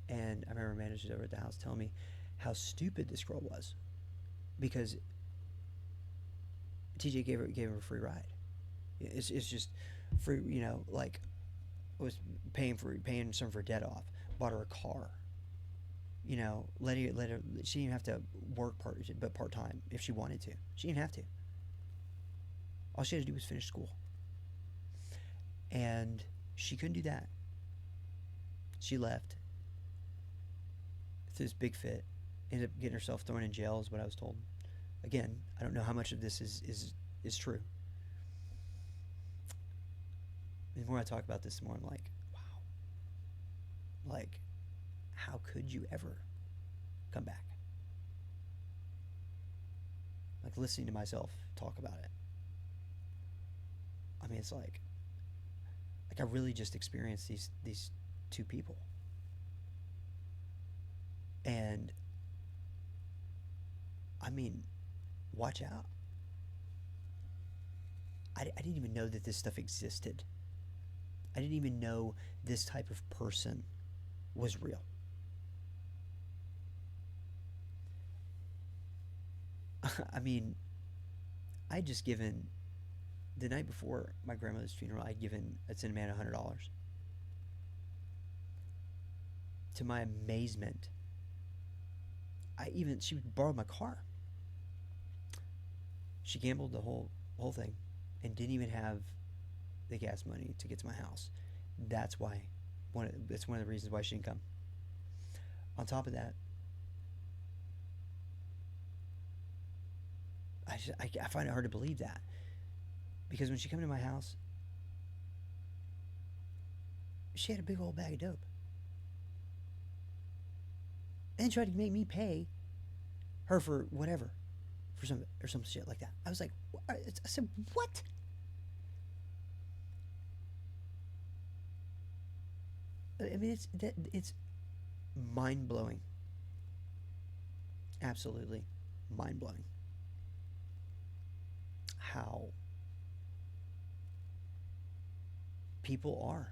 and I remember managers over at the house telling me how stupid this girl was, because TJ gave her a free ride. It's just free, like was paying some of her debt off, bought her a car. Let her. She didn't have to work part time if she wanted to. She didn't have to. All she had to do was finish school, and she couldn't do that. She left. Threw this big fit. Ended up getting herself thrown in jail, is what I was told. Again, I don't know how much of this is true. The more I talk about this, the more I'm like, wow. Like, how could you ever come back? Like, listening to myself talk about it. I mean, it's like I really just experienced these two people. And, I mean, watch out. I didn't even know that this stuff existed. I didn't even know this type of person was real. I mean, I'd just given, the night before my grandmother's funeral, I'd sent Amanda $100. To my amazement, she borrowed my car. She gambled the whole thing and didn't even have the gas money to get to my house. That's why. That's one of the reasons why she didn't come. On top of that, I find it hard to believe that, because when she came to my house, she had a big old bag of dope, and tried to make me pay her for whatever. for some shit like that. I was like, I said, what? I mean, it's mind blowing. Absolutely mind blowing. How people are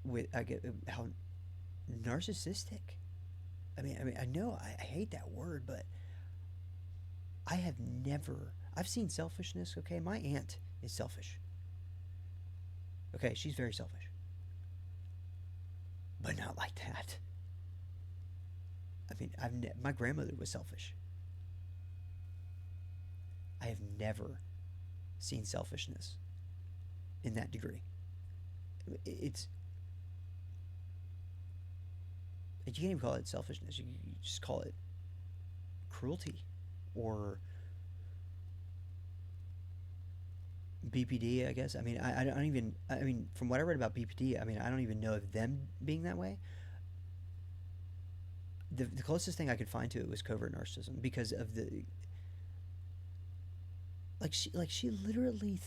with I get how narcissistic. I know I hate that word, but I have never. I've seen selfishness. Okay, my aunt is selfish. Okay, she's very selfish, but not like that. My grandmother was selfish. I have never seen selfishness in that degree. It's you can't even call it selfishness. You just call it cruelty or BPD, I guess. I don't even. From what I read about BPD, I don't even know of them being that way. The closest thing I could find to it was covert narcissism because of the she literally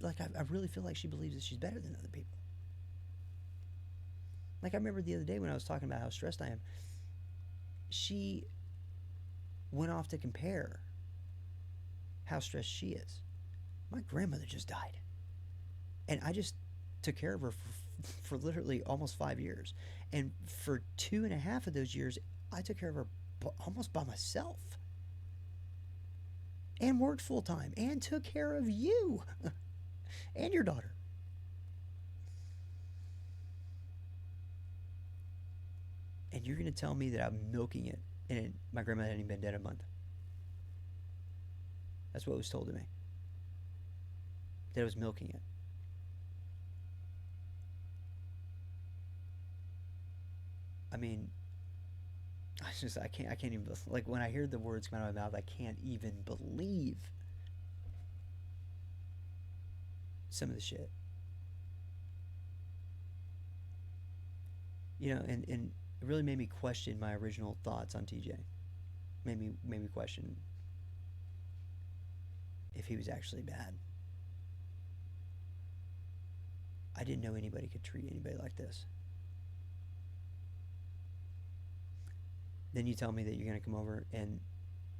I really feel like she believes that she's better than other people. Like I remember the other day when I was talking about how stressed I am, she went off to compare how stressed she is. My grandmother just died, and I just took care of her for literally almost 5 years, and for 2.5 of those years, I took care of her almost by myself, and worked full time, and took care of you, and your daughter. And you're going to tell me that I'm milking it, and my grandma hadn't even been dead a month. That's what was told to me. That I was milking it. I can't even, like, when I hear the words come out of my mouth, I can't even believe some of the shit. And it really made me question my original thoughts on TJ. Made me question if he was actually bad. I didn't know anybody could treat anybody like this. Then you tell me that you're going to come over, and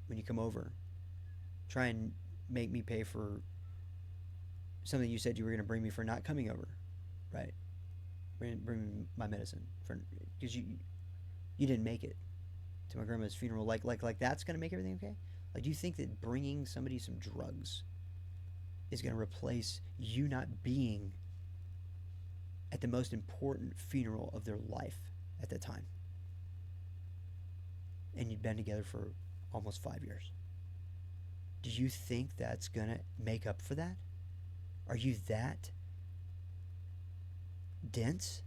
when you come over, try and make me pay for something you said you were going to bring me for not coming over, right? Bring me my medicine because you didn't make it to my grandma's funeral. Like that's going to make everything okay? Like, do you think that bringing somebody some drugs is going to replace you not being at the most important funeral of their life at the time? And you'd been together for almost 5 years. Do you think that's going to make up for that? Are you that dense?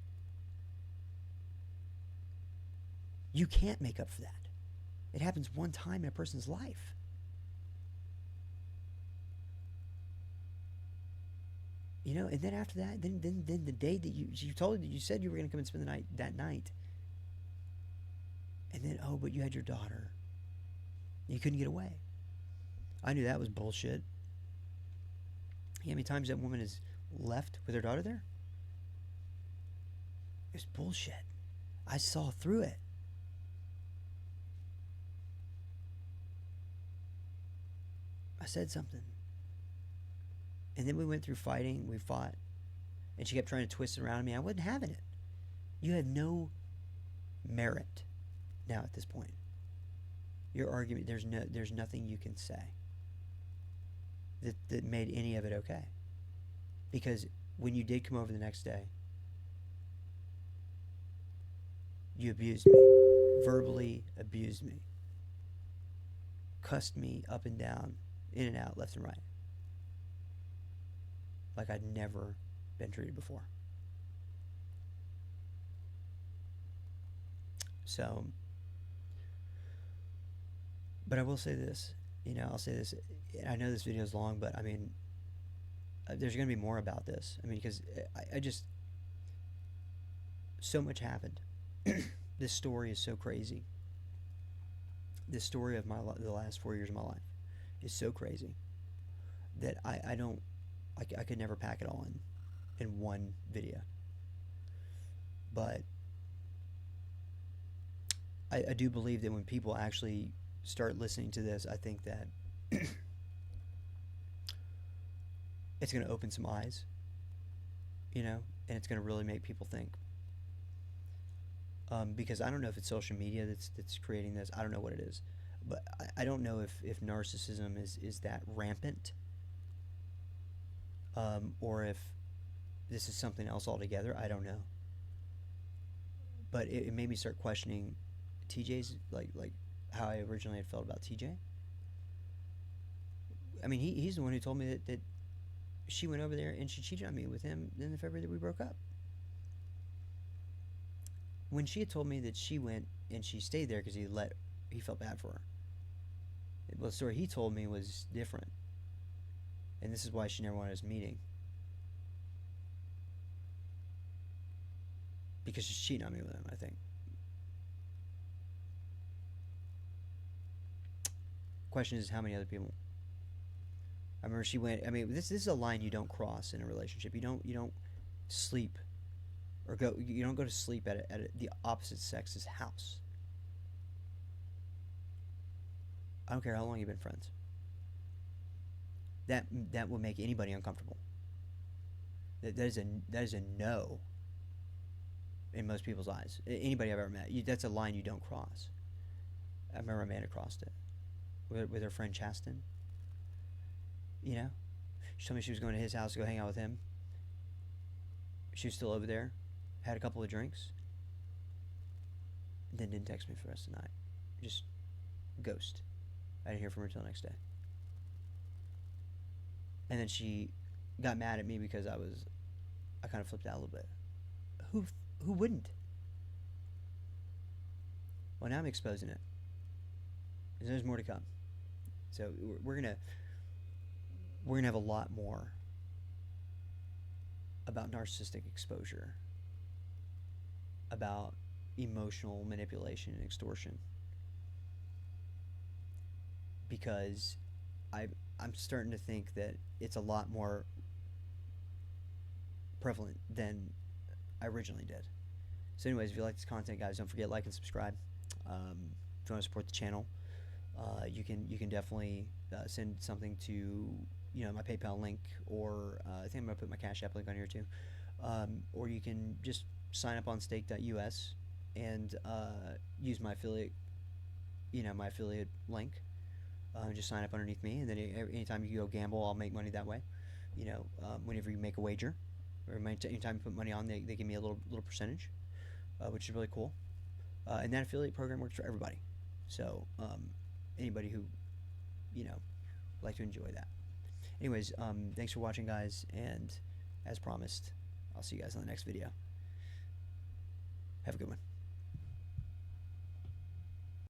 You can't make up for that. It happens one time in a person's life. And then after that, then the day that you told her that you said you were going to come and spend the night that night. And then, but you had your daughter. You couldn't get away. I knew that was bullshit. How many times that woman has left with her daughter there? It was bullshit. I saw through it. I said something. And then we went through fighting. We fought. And she kept trying to twist it around me. I wasn't having it. You have no merit now at this point. Your argument, there's nothing you can say that made any of it okay. Because when you did come over the next day, you abused me. Verbally abused me. Cussed me up and down, in and out, left and right. Like I'd never been treated before. So, but I will say this, I'll say this. I know this video is long, but there's going to be more about this. Because I just, so much happened. This story is so crazy. This story of the last 4 years of my life is so crazy that I don't, I could never pack it all in one video. But I do believe that when people actually start listening to this, I think that it's going to open some eyes, you know, and it's going to really make people think. Because I don't know if it's social media that's creating this. I don't know what it is, but I don't know if narcissism is that rampant, or if this is something else altogether. I don't know, but it made me start questioning TJ's, like how I originally had felt about TJ. I mean, he's the one who told me that she went over there and she cheated on me with him in the February that we broke up. When she had told me that she went and she stayed there because he felt bad for her. Well, the story he told me was different, and this is why she never wanted us meeting, because she's cheating on me with him, I think. Question is, how many other people? I remember she went. I mean, this is a line you don't cross in a relationship. You don't sleep or go. You don't go to sleep at the opposite sex's house. I don't care how long you've been friends. That will make anybody uncomfortable. That is a no in most people's eyes. Anybody I've ever met, that's a line you don't cross. I remember Amanda crossed it with her friend Chasten. You know, she told me she was going to his house to go hang out with him. She was still over there, had a couple of drinks, then didn't text me for the rest of the night. Just ghost. I didn't hear from her till the next day. And then she got mad at me because I kind of flipped out a little bit. Who wouldn't? Well, now I'm exposing it. There's more to come. So we're gonna have a lot more about narcissistic exposure, about emotional manipulation and extortion, because I'm starting to think that it's a lot more prevalent than I originally did. So anyways, if you like this content, guys, don't forget, like and subscribe. If you want to support the channel, you can definitely send something to my PayPal link, or I think I'm gonna put my Cash App link on here too, or you can just sign up on stake.us and use my affiliate link. Just sign up underneath me, and then anytime you go gamble, I'll make money that way. Whenever you make a wager, or anytime you put money on, they give me a little percentage, which is really cool. And that affiliate program works for everybody. So anybody who like to enjoy that. Anyways, thanks for watching, guys, and as promised, I'll see you guys in the next video. Have a good one.